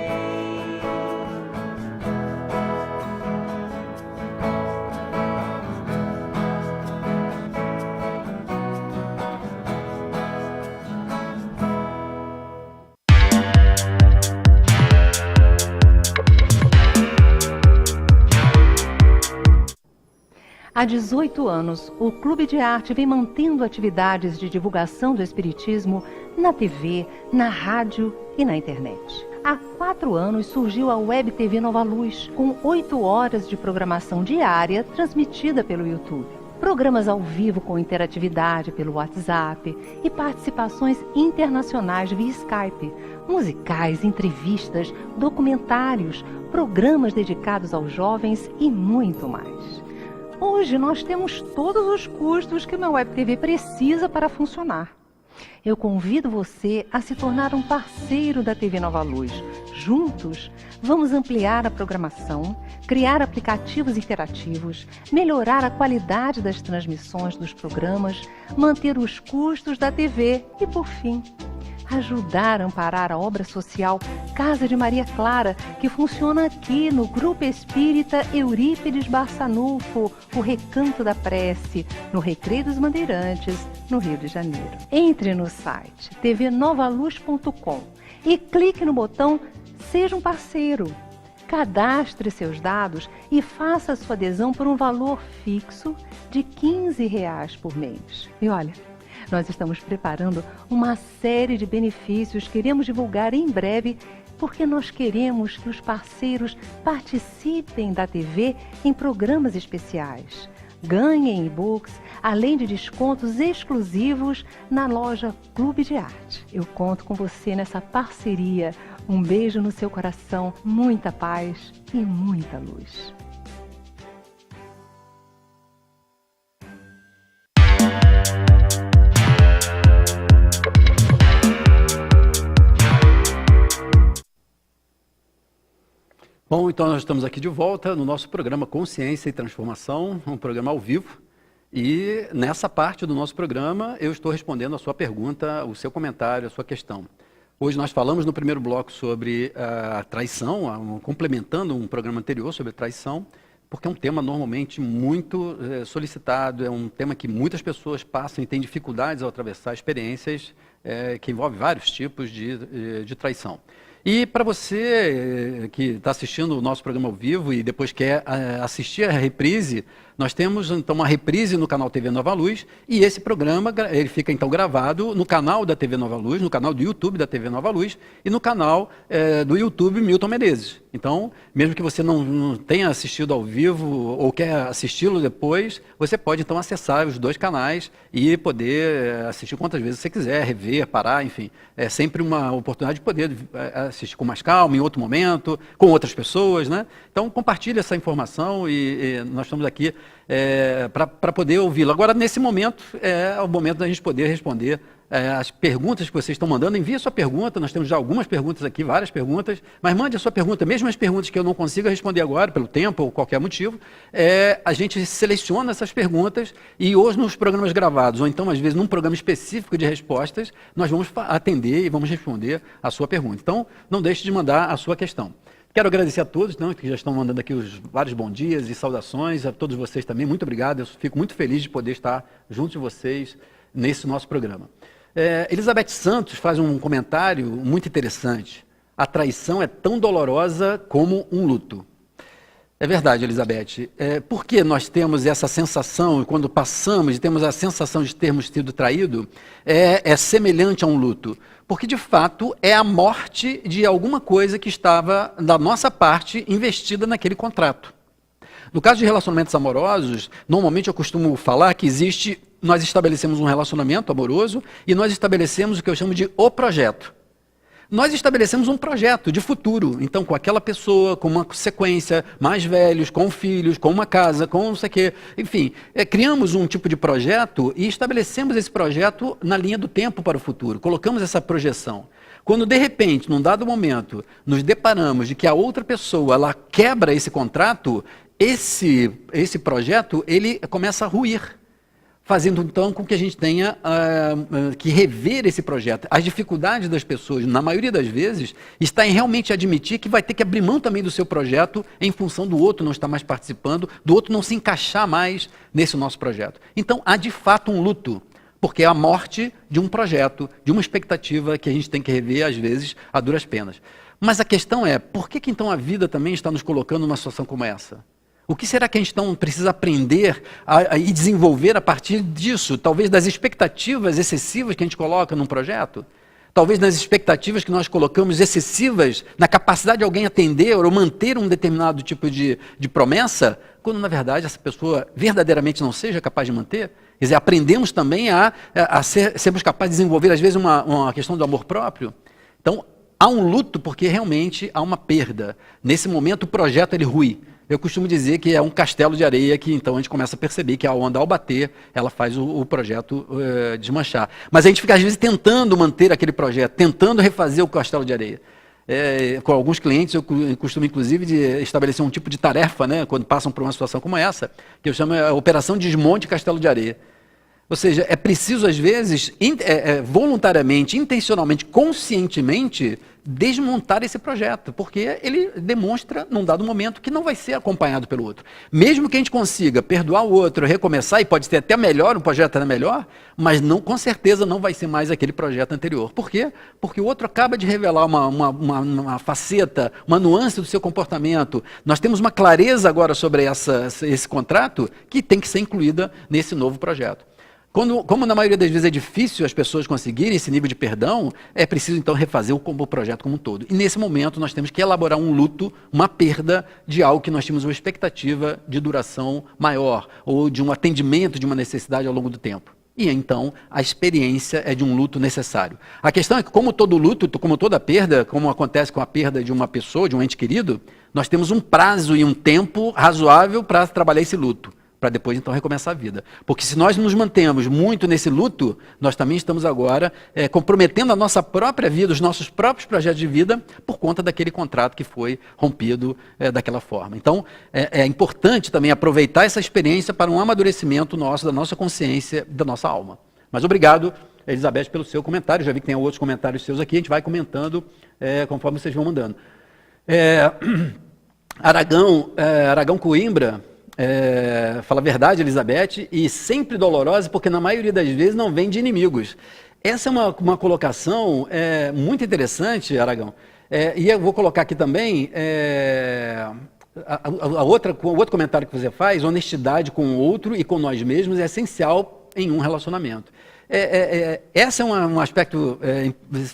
S3: Há 18 anos, o Clube de Arte vem mantendo atividades de divulgação do Espiritismo na TV, na rádio e na internet. Há 4 anos surgiu a Web TV Nova Luz, com 8 horas de programação diária transmitida pelo YouTube. Programas ao vivo com interatividade pelo WhatsApp e participações internacionais via Skype, musicais, entrevistas, documentários, programas dedicados aos jovens e muito mais. Hoje nós temos todos os custos que uma Web TV precisa para funcionar. Eu convido você a se tornar um parceiro da TV Nova Luz. Juntos, vamos ampliar a programação, criar aplicativos interativos, melhorar a qualidade das transmissões dos programas, manter os custos da TV e, por fim, ajudar a amparar a obra social Casa de Maria Clara, que funciona aqui no Grupo Espírita Eurípides Barçanufo, o Recanto da Prece, no Recreio dos Bandeirantes, no Rio de Janeiro. Entre no site tvnovaluz.com e clique no botão Seja um Parceiro. Cadastre seus dados e faça sua adesão por um valor fixo de R$ 15 por mês. E olha, nós estamos preparando uma série de benefícios que iremos divulgar em breve, porque nós queremos que os parceiros participem da TV em programas especiais, ganhem e-books, além de descontos exclusivos na loja Clube de Arte. Eu conto com você nessa parceria. Um beijo no seu coração, muita paz e muita luz.
S1: Bom, então nós estamos aqui de volta no nosso programa Consciência e Transformação, um programa ao vivo. E nessa parte do nosso programa eu estou respondendo a sua pergunta, o seu comentário, a sua questão. Hoje nós falamos no primeiro bloco sobre a traição, complementando um programa anterior sobre traição, porque é um tema normalmente muito solicitado, é um tema que muitas pessoas passam e têm dificuldades ao atravessar experiências que envolvem vários tipos de traição. E para você que está assistindo o nosso programa ao vivo e depois quer assistir a reprise, nós temos então uma reprise no canal TV Nova Luz e esse programa ele fica então gravado no canal da TV Nova Luz, no canal do YouTube da TV Nova Luz e no canal do YouTube Milton Menezes. Então, mesmo que você não tenha assistido ao vivo ou quer assisti-lo depois, você pode então acessar os dois canais e poder assistir quantas vezes você quiser, rever, parar, enfim. É sempre uma oportunidade de poder assistir com mais calma, em outro momento, com outras pessoas, né? Então, compartilhe essa informação e nós estamos aqui para poder ouvi-lo. Agora, nesse momento, é o momento da gente poder responder as perguntas que vocês estão mandando. Envie a sua pergunta, nós temos já algumas perguntas aqui, várias perguntas, mas mande a sua pergunta, mesmo as perguntas que eu não consiga responder agora, pelo tempo ou qualquer motivo, a gente seleciona essas perguntas e hoje nos programas gravados, ou então às vezes num programa específico de respostas, nós vamos atender e vamos responder a sua pergunta. Então, não deixe de mandar a sua questão. Quero agradecer a todos que já estão mandando aqui os vários bons dias e saudações, a todos vocês também, muito obrigado, eu fico muito feliz de poder estar junto de vocês nesse nosso programa. Elizabeth Santos faz um comentário muito interessante. A traição é tão dolorosa como um luto. É verdade, Elizabeth. Por que nós temos essa sensação, e quando passamos e temos a sensação de termos sido traído, é semelhante a um luto? Porque, de fato, é a morte de alguma coisa que estava, da nossa parte, investida naquele contrato. No caso de relacionamentos amorosos, normalmente eu costumo falar que nós estabelecemos um relacionamento amoroso e nós estabelecemos o que eu chamo de o projeto. Nós estabelecemos um projeto de futuro, então com aquela pessoa, com uma sequência, mais velhos, com filhos, com uma casa, com não sei o quê, enfim, criamos um tipo de projeto e estabelecemos esse projeto na linha do tempo para o futuro, colocamos essa projeção. Quando de repente, num dado momento, nos deparamos de que a outra pessoa ela quebra esse contrato, esse projeto ele começa a ruir, fazendo então com que a gente tenha que rever esse projeto. As dificuldades das pessoas, na maioria das vezes, está em realmente admitir que vai ter que abrir mão também do seu projeto em função do outro não estar mais participando, do outro não se encaixar mais nesse nosso projeto. Então, há de fato um luto, porque é a morte de um projeto, de uma expectativa que a gente tem que rever, às vezes, a duras penas. Mas a questão é, por que então a vida também está nos colocando numa situação como essa? O que será que a gente então precisa aprender e desenvolver a partir disso? Talvez das expectativas excessivas que a gente coloca num projeto? Talvez nas expectativas que nós colocamos excessivas na capacidade de alguém atender ou manter um determinado tipo de promessa, quando na verdade essa pessoa verdadeiramente não seja capaz de manter? Quer dizer, aprendemos também sermos capazes de desenvolver às vezes uma questão do amor próprio. Então, há um luto porque realmente há uma perda. Nesse momento o projeto ele rui. Eu costumo dizer que é um castelo de areia que então a gente começa a perceber que a onda ao bater, ela faz o projeto desmanchar. Mas a gente fica às vezes tentando manter aquele projeto, tentando refazer o castelo de areia. Com alguns clientes eu costumo inclusive de estabelecer um tipo de tarefa, né, quando passam por uma situação como essa, que eu chamo a operação desmonte castelo de areia. Ou seja, é preciso às vezes voluntariamente, intencionalmente, conscientemente desmontar esse projeto, porque ele demonstra, num dado momento, que não vai ser acompanhado pelo outro. Mesmo que a gente consiga perdoar o outro, recomeçar, e pode ser até melhor, um projeto até melhor, mas não, com certeza não vai ser mais aquele projeto anterior. Por quê? Porque o outro acaba de revelar uma faceta, uma nuance do seu comportamento. Nós temos uma clareza agora sobre esse contrato que tem que ser incluída nesse novo projeto. Como na maioria das vezes é difícil as pessoas conseguirem esse nível de perdão, é preciso então refazer o projeto como um todo. E nesse momento nós temos que elaborar um luto, uma perda de algo que nós tínhamos uma expectativa de duração maior, ou de um atendimento de uma necessidade ao longo do tempo. E então a experiência é de um luto necessário. A questão é que como todo luto, como toda perda, como acontece com a perda de uma pessoa, de um ente querido, nós temos um prazo e um tempo razoável para trabalhar esse luto, para depois então recomeçar a vida. Porque se nós nos mantemos muito nesse luto, nós também estamos agora comprometendo a nossa própria vida, os nossos próprios projetos de vida, por conta daquele contrato que foi rompido daquela forma. Então, é importante também aproveitar essa experiência para um amadurecimento nosso, da nossa consciência, da nossa alma. Mas obrigado, Elizabeth, pelo seu comentário. Já vi que tem outros comentários seus aqui, a gente vai comentando conforme vocês vão mandando. Aragão Coimbra, fala a verdade, Elizabeth, e sempre dolorosa, porque na maioria das vezes não vem de inimigos. Essa é uma colocação muito interessante, Aragão. E eu vou colocar aqui também o outro comentário que você faz: honestidade com o outro e com nós mesmos é essencial em um relacionamento. Esse é um aspecto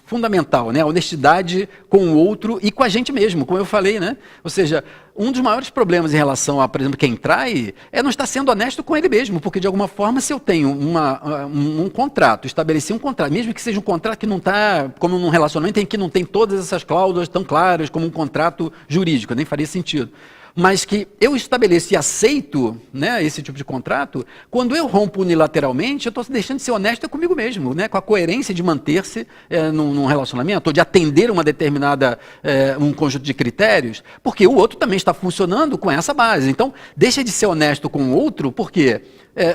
S1: fundamental, né? A honestidade com o outro e com a gente mesmo, como eu falei, né? Ou seja, um dos maiores problemas em relação a, por exemplo, quem trai, é não estar sendo honesto com ele mesmo, porque de alguma forma, se eu tenho um contrato, estabeleci um contrato, mesmo que seja um contrato que não está, como num relacionamento em que não tem todas essas cláusulas tão claras como um contrato jurídico, nem faria sentido. mas que eu estabeleço e aceito, né, esse tipo de contrato, quando eu rompo unilateralmente, eu estou deixando de ser honesto comigo mesmo, né, com a coerência de manter-se num relacionamento, ou de atender uma determinada, um conjunto de critérios, porque o outro também está funcionando com essa base. Então, deixa de ser honesto com o outro, porque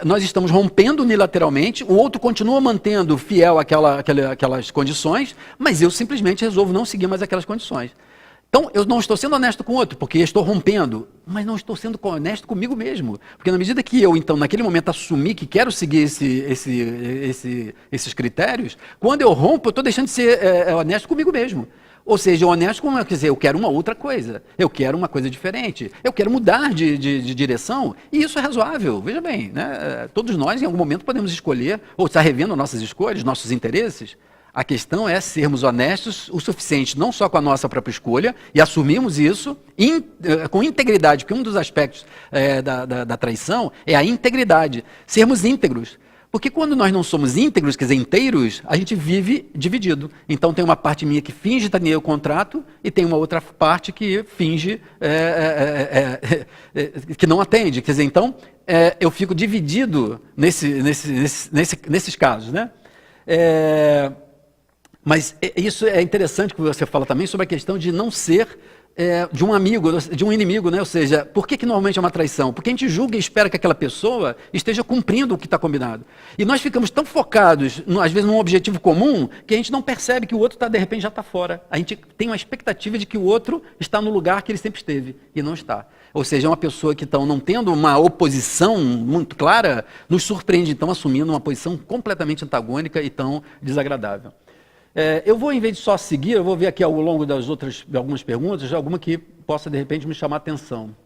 S1: nós estamos rompendo unilateralmente, o outro continua mantendo fiel aquelas condições, mas eu simplesmente resolvo não seguir mais aquelas condições. Então, eu não estou sendo honesto com o outro, porque estou rompendo, mas não estou sendo honesto comigo mesmo. Porque na medida que eu, então, naquele momento, assumir que quero seguir esses critérios, quando eu rompo, eu estou deixando de ser honesto comigo mesmo. Ou seja, honesto com, quer dizer, eu quero uma outra coisa, eu quero uma coisa diferente, eu quero mudar de direção, e isso é razoável, veja bem, né? Todos nós, em algum momento, podemos escolher, ou estar revendo nossas escolhas, nossos interesses. A questão é sermos honestos o suficiente, não só com a nossa própria escolha, e assumirmos isso com integridade, porque um dos aspectos da traição é a integridade, sermos íntegros. Porque quando nós não somos íntegros, quer dizer, inteiros, a gente vive dividido. Então tem uma parte minha que finge atender o contrato e tem uma outra parte que finge que não atende. Quer dizer, então eu fico dividido nesses casos, né? Mas isso é interessante que você fala também sobre a questão de não ser de um amigo, de um inimigo, né? Ou seja, por que normalmente é uma traição? Porque a gente julga e espera que aquela pessoa esteja cumprindo o que está combinado. E nós ficamos tão focados, às vezes, num objetivo comum, que a gente não percebe que o outro, de repente, já está fora. A gente tem uma expectativa de que o outro está no lugar que ele sempre esteve, e não está. Ou seja, é uma pessoa que, então, não tendo uma oposição muito clara, nos surpreende, então, assumindo uma posição completamente antagônica e tão desagradável. Eu vou, em vez de só seguir, eu vou ver aqui ao longo de algumas perguntas, alguma que possa, de repente, me chamar a atenção.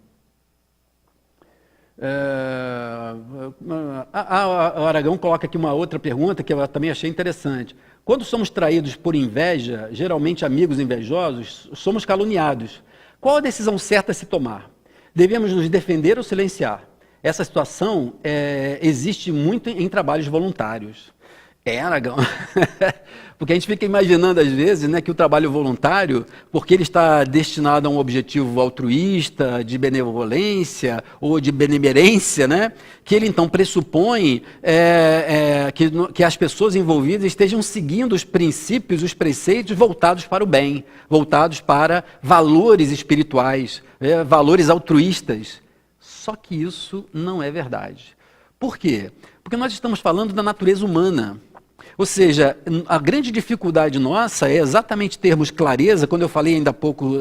S1: O Aragão coloca aqui uma outra pergunta que eu também achei interessante. Quando somos traídos por inveja, geralmente amigos invejosos, somos caluniados. Qual a decisão certa a se tomar? Devemos nos defender ou silenciar? Essa situação existe muito em trabalhos voluntários. Aragão. Porque a gente fica imaginando às vezes, né, que o trabalho voluntário, porque ele está destinado a um objetivo altruísta, de benevolência ou de benemerência, né, que ele então pressupõe que as pessoas envolvidas estejam seguindo os princípios, os preceitos voltados para o bem, voltados para valores espirituais, valores altruístas. Só que isso não é verdade. Por quê? Porque nós estamos falando da natureza humana. Ou seja, a grande dificuldade nossa é exatamente termos clareza, quando eu falei ainda há pouco,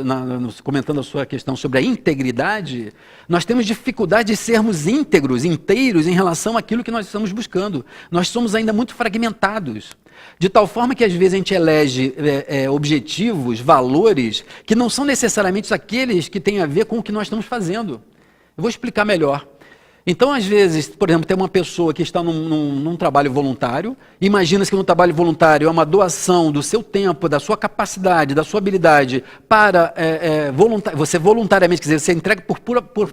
S1: comentando a sua questão sobre a integridade, nós temos dificuldade de sermos íntegros, inteiros em relação àquilo que nós estamos buscando. Nós somos ainda muito fragmentados, de tal forma que às vezes a gente elege objetivos, valores, que não são necessariamente aqueles que têm a ver com o que nós estamos fazendo. Eu vou explicar melhor. Então, às vezes, por exemplo, tem uma pessoa que está num trabalho voluntário, imagina-se que no trabalho voluntário é uma doação do seu tempo, da sua capacidade, da sua habilidade, para você voluntariamente, quer dizer, você entrega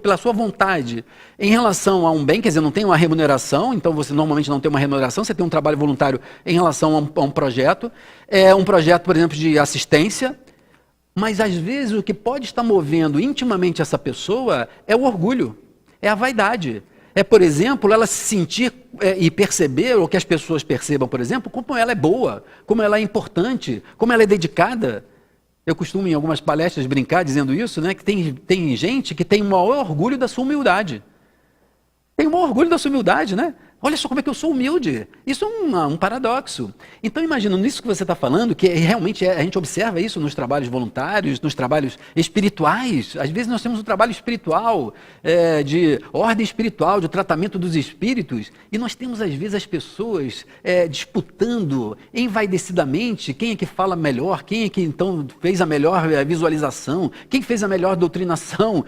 S1: pela sua vontade em relação a um bem, quer dizer, não tem uma remuneração, então você normalmente não tem uma remuneração, você tem um trabalho voluntário em relação a um projeto, um projeto, por exemplo, de assistência, mas às vezes o que pode estar movendo intimamente essa pessoa é o orgulho. É a vaidade. Por exemplo, ela se sentir e perceber, ou que as pessoas percebam, por exemplo, como ela é boa, como ela é importante, como ela é dedicada. Eu costumo, em algumas palestras, brincar dizendo isso, né, que tem gente que tem o maior orgulho da sua humildade. Tem o maior orgulho da sua humildade, né? Olha só como é que eu sou humilde. Isso é um paradoxo. Então, imagina, nisso que você está falando, que realmente a gente observa isso nos trabalhos voluntários, nos trabalhos espirituais. Às vezes nós temos um trabalho espiritual, de ordem espiritual, de tratamento dos espíritos, e nós temos, às vezes, as pessoas disputando envaidecidamente quem é que fala melhor, quem é que, então, fez a melhor visualização, quem fez a melhor doutrinação,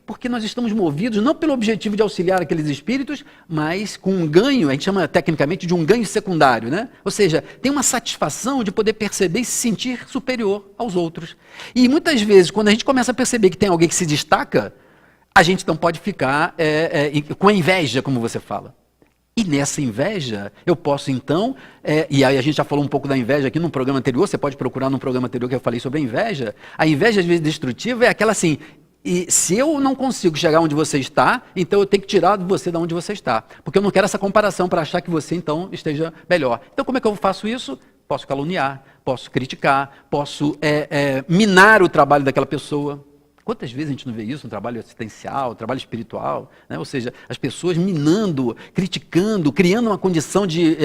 S1: porque nós estamos movidos não pelo objetivo de auxiliar aqueles espíritos, mas com um ganho, a gente chama tecnicamente de um ganho secundário, né? Ou seja, tem uma satisfação de poder perceber e se sentir superior aos outros. E muitas vezes, quando a gente começa a perceber que tem alguém que se destaca, a gente não pode ficar com a inveja, como você fala. E nessa inveja, eu posso então, e aí a gente já falou um pouco da inveja aqui num programa anterior, você pode procurar num programa anterior que eu falei sobre a inveja. A inveja, às vezes, destrutiva é aquela assim, E se eu não consigo chegar onde você está, então eu tenho que tirar você de onde você está. Porque eu não quero essa comparação para achar que você, então, esteja melhor. Então, como é que eu faço isso? Posso caluniar, posso criticar, posso minar o trabalho daquela pessoa. Quantas vezes a gente não vê isso no trabalho assistencial, no trabalho espiritual, né? Ou seja, as pessoas minando, criticando, criando uma condição de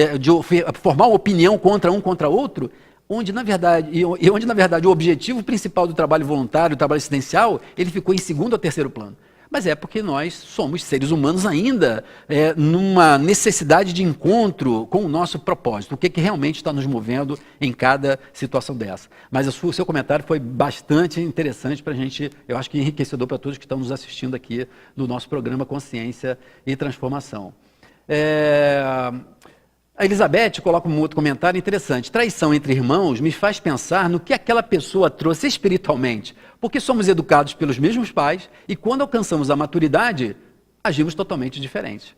S1: formar uma opinião contra um, contra outro, onde na verdade o objetivo principal do trabalho voluntário, do trabalho assistencial, ele ficou em segundo ou terceiro plano. Mas é porque nós somos seres humanos ainda numa necessidade de encontro com o nosso propósito, o que realmente está nos movendo em cada situação dessa. Mas o seu comentário foi bastante interessante para a gente, eu acho que enriquecedor para todos que estão nos assistindo aqui no nosso programa Consciência e Transformação. A Elizabeth coloca um outro comentário interessante. Traição entre irmãos me faz pensar no que aquela pessoa trouxe espiritualmente, porque somos educados pelos mesmos pais e quando alcançamos a maturidade, agimos totalmente diferentes.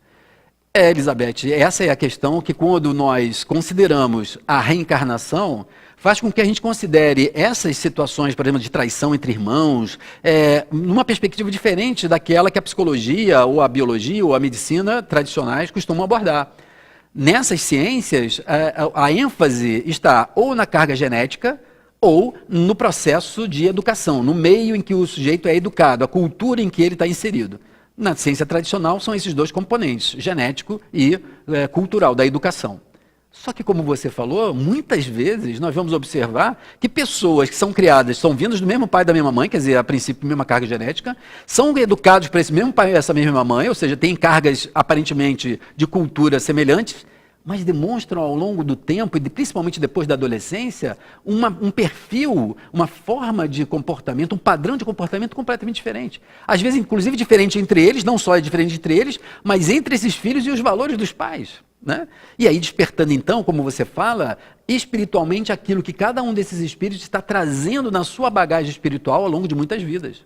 S1: Elizabeth, essa é a questão que quando nós consideramos a reencarnação, faz com que a gente considere essas situações, por exemplo, de traição entre irmãos, numa perspectiva diferente daquela que a psicologia, ou a biologia, ou a medicina tradicionais costumam abordar. Nessas ciências, a ênfase está ou na carga genética ou no processo de educação, no meio em que o sujeito é educado, a cultura em que ele está inserido. Na ciência tradicional são esses dois componentes, genético e cultural, da educação. Só que, como você falou, muitas vezes nós vamos observar que pessoas que são criadas, são vindas do mesmo pai e da mesma mãe, quer dizer, a princípio, mesma carga genética, são educados por esse mesmo pai e essa mesma mãe, ou seja, têm cargas aparentemente de cultura semelhantes, mas demonstram ao longo do tempo, e principalmente depois da adolescência, um perfil, uma forma de comportamento, um padrão de comportamento completamente diferente. Às vezes, inclusive, diferente entre eles, não só é diferente entre eles, mas entre esses filhos e os valores dos pais. Né? E aí despertando então, como você fala, espiritualmente aquilo que cada um desses espíritos está trazendo na sua bagagem espiritual ao longo de muitas vidas.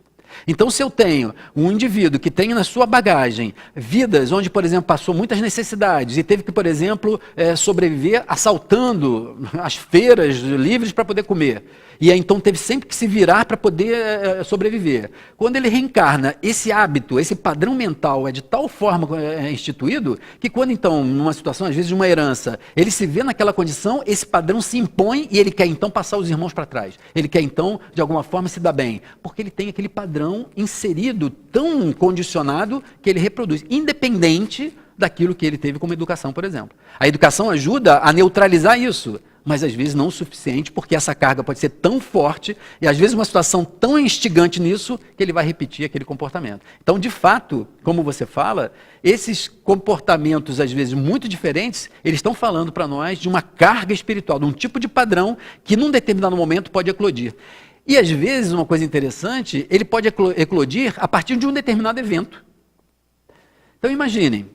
S1: Então, se eu tenho um indivíduo que tem na sua bagagem vidas onde, por exemplo, passou muitas necessidades e teve que, por exemplo, sobreviver assaltando as feiras livres para poder comer, e aí então teve sempre que se virar para poder sobreviver. Quando ele reencarna, esse hábito, esse padrão mental é de tal forma instituído, que quando então, numa situação, às vezes de uma herança, ele se vê naquela condição, esse padrão se impõe e ele quer então passar os irmãos para trás. Ele quer então, de alguma forma, se dar bem, porque ele tem aquele padrão inserido, tão condicionado, que ele reproduz, independente daquilo que ele teve como educação, por exemplo. A educação ajuda a neutralizar isso, mas às vezes não o suficiente, porque essa carga pode ser tão forte, e às vezes uma situação tão instigante nisso, que ele vai repetir aquele comportamento. Então, de fato, como você fala, esses comportamentos, às vezes muito diferentes, eles estão falando para nós de uma carga espiritual, de um tipo de padrão que num determinado momento pode eclodir. E às vezes, uma coisa interessante, ele pode eclodir a partir de um determinado evento. Então imaginem,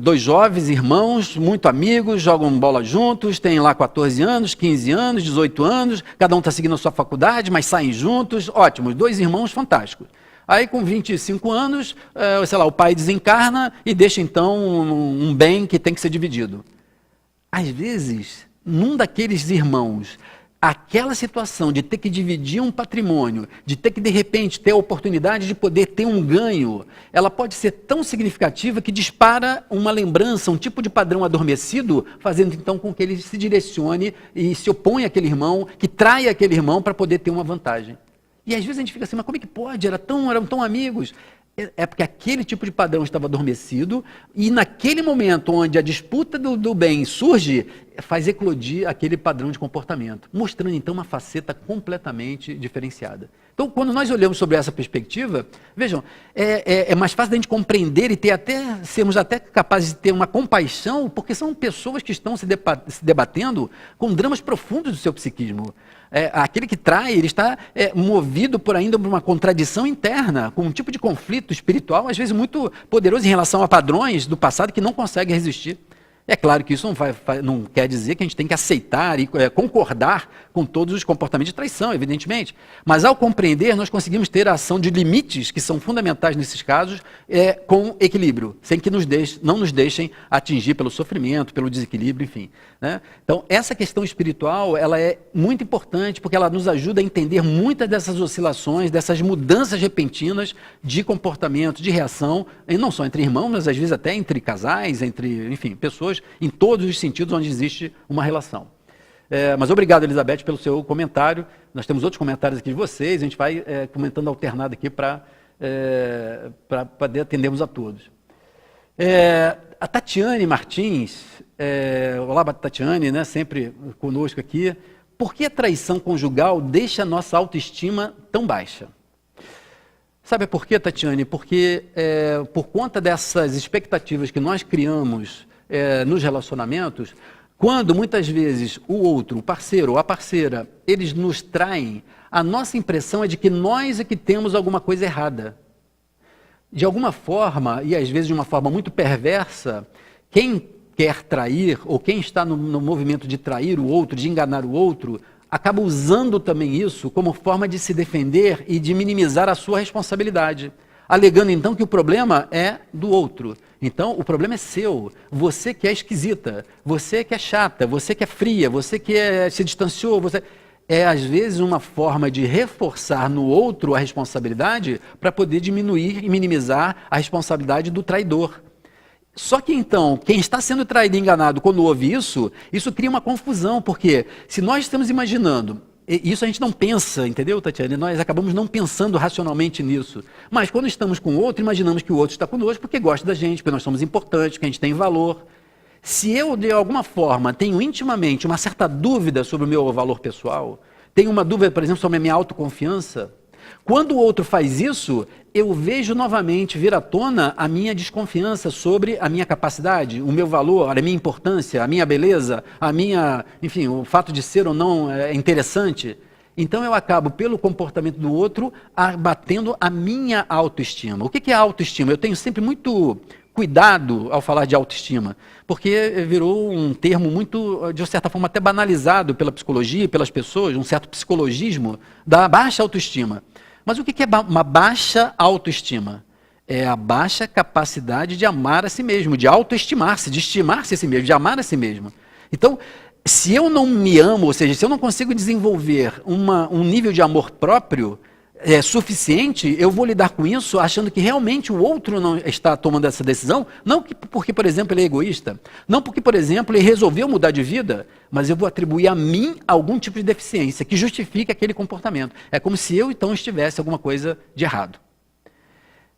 S1: dois jovens irmãos, muito amigos, jogam bola juntos, têm lá 14 anos, 15 anos, 18 anos, cada um está seguindo a sua faculdade, mas saem juntos, ótimos, dois irmãos fantásticos. Aí com 25 anos, sei lá, o pai desencarna e deixa então um bem que tem que ser dividido. Às vezes, num daqueles irmãos, aquela situação de ter que dividir um patrimônio, de ter que, de repente, ter a oportunidade de poder ter um ganho, ela pode ser tão significativa que dispara uma lembrança, um tipo de padrão adormecido, fazendo então com que ele se direcione e se oponha àquele irmão, que traia aquele irmão para poder ter uma vantagem. E às vezes a gente fica assim, mas como é que pode? Eram tão amigos. É porque aquele tipo de padrão estava adormecido e naquele momento onde a disputa do bem surge, faz eclodir aquele padrão de comportamento, mostrando então uma faceta completamente diferenciada. Então, quando nós olhamos sobre essa perspectiva, vejam, é mais fácil da gente compreender e sermos até capazes de ter uma compaixão, porque são pessoas que estão se debatendo com dramas profundos do seu psiquismo. Aquele que trai, ele está movido por ainda uma contradição interna, com um tipo de conflito espiritual, às vezes muito poderoso em relação a padrões do passado que não consegue resistir. É claro que isso não quer dizer que a gente tem que aceitar e concordar com todos os comportamentos de traição, evidentemente. Mas ao compreender, nós conseguimos ter a ação de limites que são fundamentais nesses casos, com equilíbrio, sem que não nos deixem atingir pelo sofrimento, pelo desequilíbrio, enfim. Né? Então, essa questão espiritual, ela é muito importante porque ela nos ajuda a entender muitas dessas oscilações, dessas mudanças repentinas de comportamento, de reação, e não só entre irmãos, mas às vezes até entre casais, entre, enfim, pessoas, em todos os sentidos onde existe uma relação. Mas obrigado, Elizabeth, pelo seu comentário. Nós temos outros comentários aqui de vocês, a gente vai comentando alternado aqui para poder atendermos a todos. A Tatiane Martins, olá Tatiane, né, sempre conosco aqui. Por que a traição conjugal deixa a nossa autoestima tão baixa? Sabe por quê, Tatiane? Porque por conta dessas expectativas que nós criamos nos relacionamentos, quando muitas vezes o outro, o parceiro ou a parceira, eles nos traem, a nossa impressão é de que nós é que temos alguma coisa errada. De alguma forma, e às vezes de uma forma muito perversa, quem quer trair, ou quem está no movimento de trair o outro, de enganar o outro, acaba usando também isso como forma de se defender e de minimizar a sua responsabilidade, alegando então que o problema é do outro. Então, o problema é seu, você que é esquisita, você que é chata, você que é fria, você que se distanciou, é às vezes uma forma de reforçar no outro a responsabilidade para poder diminuir e minimizar a responsabilidade do traidor. Só que então, quem está sendo traído e enganado quando ouve isso cria uma confusão, porque se nós estamos imaginando, isso a gente não pensa, entendeu, Tatiana? Nós acabamos não pensando racionalmente nisso. Mas quando estamos com o outro, imaginamos que o outro está conosco porque gosta da gente, porque nós somos importantes, que a gente tem valor. Se eu, de alguma forma, tenho intimamente uma certa dúvida sobre o meu valor pessoal, tenho uma dúvida, por exemplo, sobre a minha autoconfiança, quando o outro faz isso, eu vejo novamente vir à tona a minha desconfiança sobre a minha capacidade, o meu valor, a minha importância, a minha beleza, enfim, o fato de ser ou não interessante. Então eu acabo, pelo comportamento do outro, abatendo a minha autoestima. O que é autoestima? Eu tenho sempre muito cuidado ao falar de autoestima, porque virou um termo muito, de certa forma, até banalizado pela psicologia, pelas pessoas, um certo psicologismo da baixa autoestima. Mas o que é uma baixa autoestima? É a baixa capacidade de amar a si mesmo, de autoestimar-se, de estimar-se a si mesmo, de amar a si mesmo. Então, se eu não me amo, ou seja, se eu não consigo desenvolver um nível de amor próprio suficiente, eu vou lidar com isso achando que realmente o outro não está tomando essa decisão, não porque, por exemplo, ele é egoísta, não porque, por exemplo, ele resolveu mudar de vida, mas eu vou atribuir a mim algum tipo de deficiência que justifique aquele comportamento. É como se eu, então, estivesse alguma coisa de errado.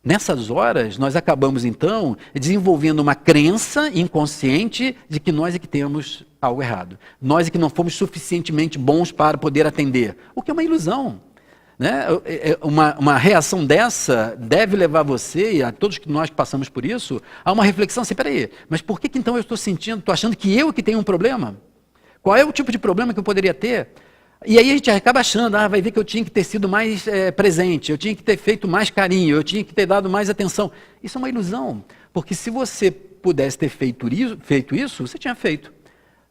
S1: Nessas horas, nós acabamos, então, desenvolvendo uma crença inconsciente de que nós é que temos algo errado. Nós é que não fomos suficientemente bons para poder atender, o que é uma ilusão. Né? Uma reação dessa deve levar você e a todos nós que passamos por isso a uma reflexão assim, peraí, mas por que então eu estou achando que eu que tenho um problema? Qual é o tipo de problema que eu poderia ter? E aí a gente acaba achando, vai ver que eu tinha que ter sido mais presente, eu tinha que ter feito mais carinho, eu tinha que ter dado mais atenção. Isso é uma ilusão, porque se você pudesse ter feito isso, você tinha feito.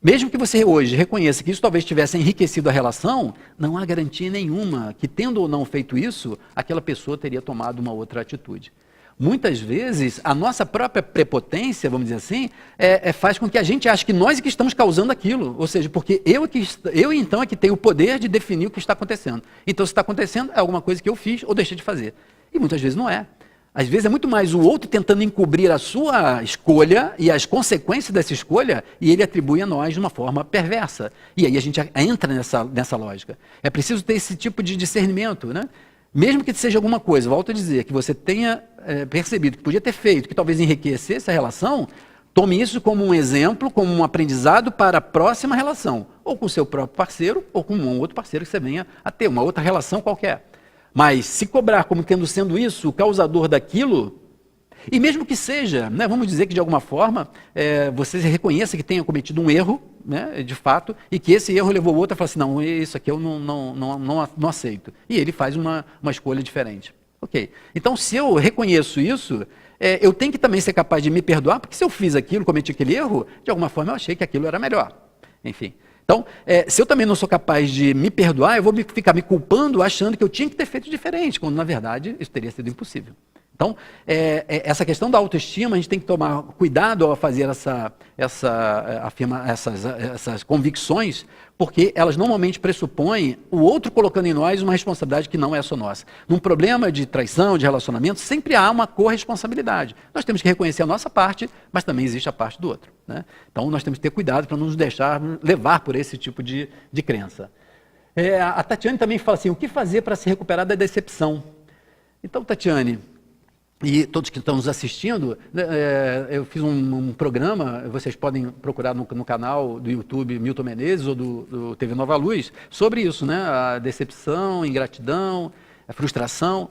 S1: Mesmo que você hoje reconheça que isso talvez tivesse enriquecido a relação, não há garantia nenhuma que, tendo ou não feito isso, aquela pessoa teria tomado uma outra atitude. Muitas vezes, a nossa própria prepotência, vamos dizer assim, faz com que a gente ache que nós é que estamos causando aquilo. Ou seja, porque eu então é que tenho o poder de definir o que está acontecendo. Então, se está acontecendo, é alguma coisa que eu fiz ou deixei de fazer. E muitas vezes não é. Às vezes é muito mais o outro tentando encobrir a sua escolha e as consequências dessa escolha, e ele atribui a nós de uma forma perversa. E aí a gente entra nessa lógica. É preciso ter esse tipo de discernimento, né? Mesmo que seja alguma coisa, volto a dizer, que você tenha percebido que podia ter feito, que talvez enriquecesse a relação, tome isso como um exemplo, como um aprendizado para a próxima relação, ou com o seu próprio parceiro, ou com um outro parceiro que você venha a ter, uma outra relação qualquer. Mas se cobrar como sendo isso o causador daquilo, e mesmo que seja, né, vamos dizer que de alguma forma você reconheça que tenha cometido um erro, né, de fato, e que esse erro levou o outro a falar assim, não, isso aqui eu não aceito. E ele faz uma escolha diferente. Ok. Então, se eu reconheço isso, eu tenho que também ser capaz de me perdoar, porque se eu fiz aquilo, cometi aquele erro, de alguma forma eu achei que aquilo era melhor. Enfim. Então, se eu também não sou capaz de me perdoar, eu vou ficar me culpando, achando que eu tinha que ter feito diferente, quando, na verdade, isso teria sido impossível. Então, essa questão da autoestima, a gente tem que tomar cuidado ao fazer essas convicções, porque elas normalmente pressupõem o outro colocando em nós uma responsabilidade que não é só nossa. Num problema de traição, de relacionamento, sempre há uma corresponsabilidade. Nós temos que reconhecer a nossa parte, mas também existe a parte do outro, né? Então, nós temos que ter cuidado para não nos deixar levar por esse tipo de crença. A Tatiane também fala assim, o que fazer para se recuperar da decepção? Então, Tatiane, e todos que estão nos assistindo, eu fiz um programa, vocês podem procurar no canal do YouTube Milton Menezes ou do TV Nova Luz, sobre isso, né? A decepção, a ingratidão, a frustração.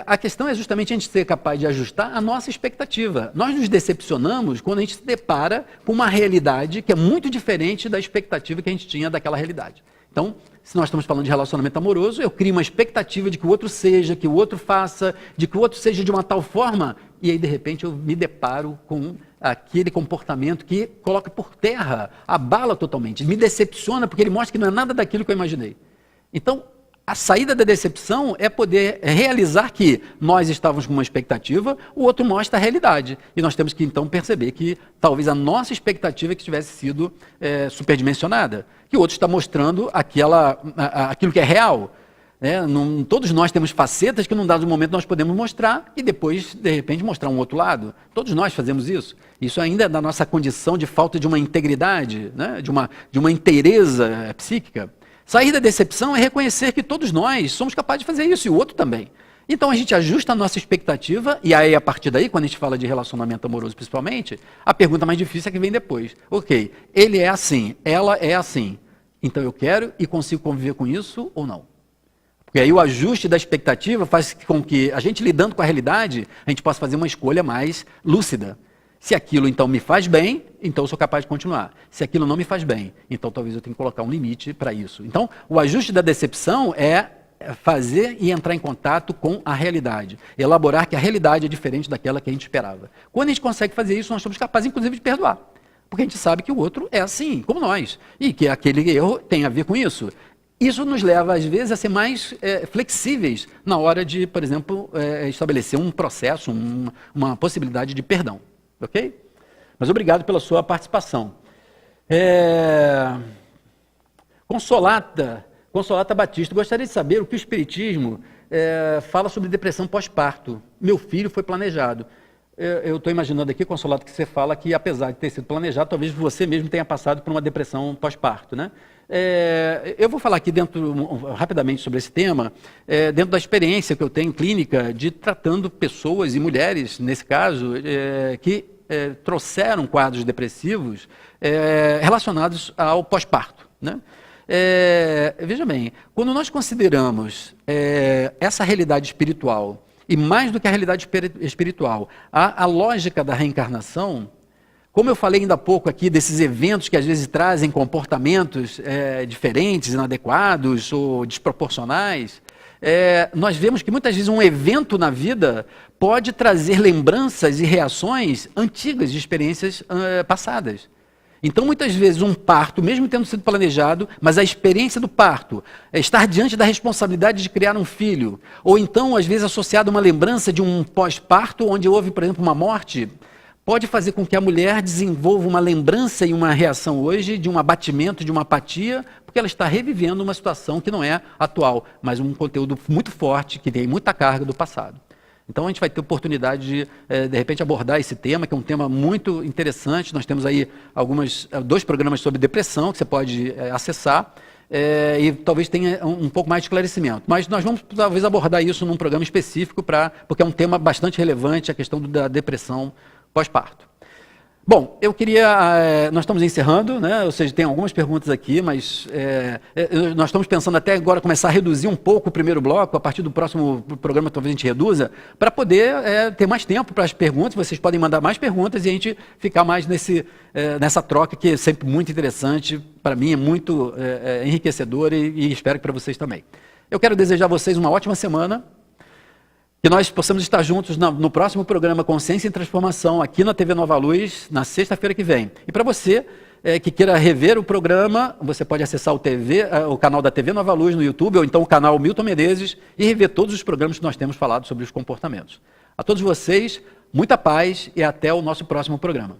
S1: A questão é justamente a gente ser capaz de ajustar a nossa expectativa. Nós nos decepcionamos quando a gente se depara com uma realidade que é muito diferente da expectativa que a gente tinha daquela realidade. Então, se nós estamos falando de relacionamento amoroso, eu crio uma expectativa de que o outro seja, que o outro faça, de que o outro seja de uma tal forma, e aí, de repente, eu me deparo com aquele comportamento que coloca por terra, abala totalmente, me decepciona, porque ele mostra que não é nada daquilo que eu imaginei. Então, a saída da decepção é poder realizar que nós estávamos com uma expectativa, o outro mostra a realidade. E nós temos que, então, perceber que talvez a nossa expectativa que tivesse sido superdimensionada, que o outro está mostrando aquilo que é real. Todos nós temos facetas que, num dado momento, nós podemos mostrar e depois, de repente, mostrar um outro lado. Todos nós fazemos isso. Isso ainda é da nossa condição de falta de uma integridade, né? de uma inteireza psíquica. Sair da decepção é reconhecer que todos nós somos capazes de fazer isso, e o outro também. Então a gente ajusta a nossa expectativa, e aí a partir daí, quando a gente fala de relacionamento amoroso principalmente, a pergunta mais difícil é que vem depois. Ok, ele é assim, ela é assim, então eu quero e consigo conviver com isso ou não? Porque aí o ajuste da expectativa faz com que a gente, lidando com a realidade, a gente possa fazer uma escolha mais lúcida. Se aquilo, então, me faz bem, então eu sou capaz de continuar. Se aquilo não me faz bem, então talvez eu tenha que colocar um limite para isso. Então, o ajuste da decepção é fazer e entrar em contato com a realidade. Elaborar que a realidade é diferente daquela que a gente esperava. Quando a gente consegue fazer isso, nós somos capazes, inclusive, de perdoar. Porque a gente sabe que o outro é assim, como nós. E que aquele erro tem a ver com isso. Isso nos leva, às vezes, a ser mais flexíveis na hora de, por exemplo, estabelecer um processo, uma possibilidade de perdão. Ok? Mas obrigado pela sua participação. Consolata Batista, gostaria de saber o que o Espiritismo fala sobre depressão pós-parto. Meu filho foi planejado. Eu estou imaginando aqui, Consolata, que você fala que, apesar de ter sido planejado, talvez você mesmo tenha passado por uma depressão pós-parto, né? Eu vou falar aqui rapidamente sobre esse tema, dentro da experiência que eu tenho clínica de tratando pessoas e mulheres, nesse caso, que trouxeram quadros depressivos relacionados ao pós-parto, né? Veja bem, quando nós consideramos essa realidade espiritual, e mais do que a realidade espiritual, a lógica da reencarnação, como eu falei ainda há pouco aqui, desses eventos que às vezes trazem comportamentos diferentes, inadequados ou desproporcionais, nós vemos que muitas vezes um evento na vida pode trazer lembranças e reações antigas de experiências passadas. Então, muitas vezes, um parto, mesmo tendo sido planejado, mas a experiência do parto, estar diante da responsabilidade de criar um filho, ou então, às vezes, associado a uma lembrança de um pós-parto, onde houve, por exemplo, uma morte, pode fazer com que a mulher desenvolva uma lembrança e uma reação hoje de um abatimento, de uma apatia, porque ela está revivendo uma situação que não é atual, mas um conteúdo muito forte, que tem muita carga do passado. Então a gente vai ter oportunidade de repente, abordar esse tema, que é um tema muito interessante. Nós temos aí 2 programas sobre depressão, que você pode acessar, e talvez tenha um pouco mais de esclarecimento. Mas nós vamos talvez abordar isso num programa específico, porque é um tema bastante relevante, a questão da depressão pós-parto. Bom, eu queria... nós estamos encerrando, né? Ou seja, tem algumas perguntas aqui, mas nós estamos pensando até agora começar a reduzir um pouco o primeiro bloco, a partir do próximo programa talvez a gente reduza, para poder ter mais tempo para as perguntas. Vocês podem mandar mais perguntas e a gente ficar mais nessa troca, que é sempre muito interessante, para mim é muito enriquecedora e espero que para vocês também. Eu quero desejar a vocês uma ótima semana. Que nós possamos estar juntos no próximo programa Consciência em Transformação, aqui na TV Nova Luz, na sexta-feira que vem. E para você que queira rever o programa, você pode acessar o canal da TV Nova Luz no YouTube, ou então o canal Milton Menezes, e rever todos os programas que nós temos falado sobre os comportamentos. A todos vocês, muita paz e até o nosso próximo programa.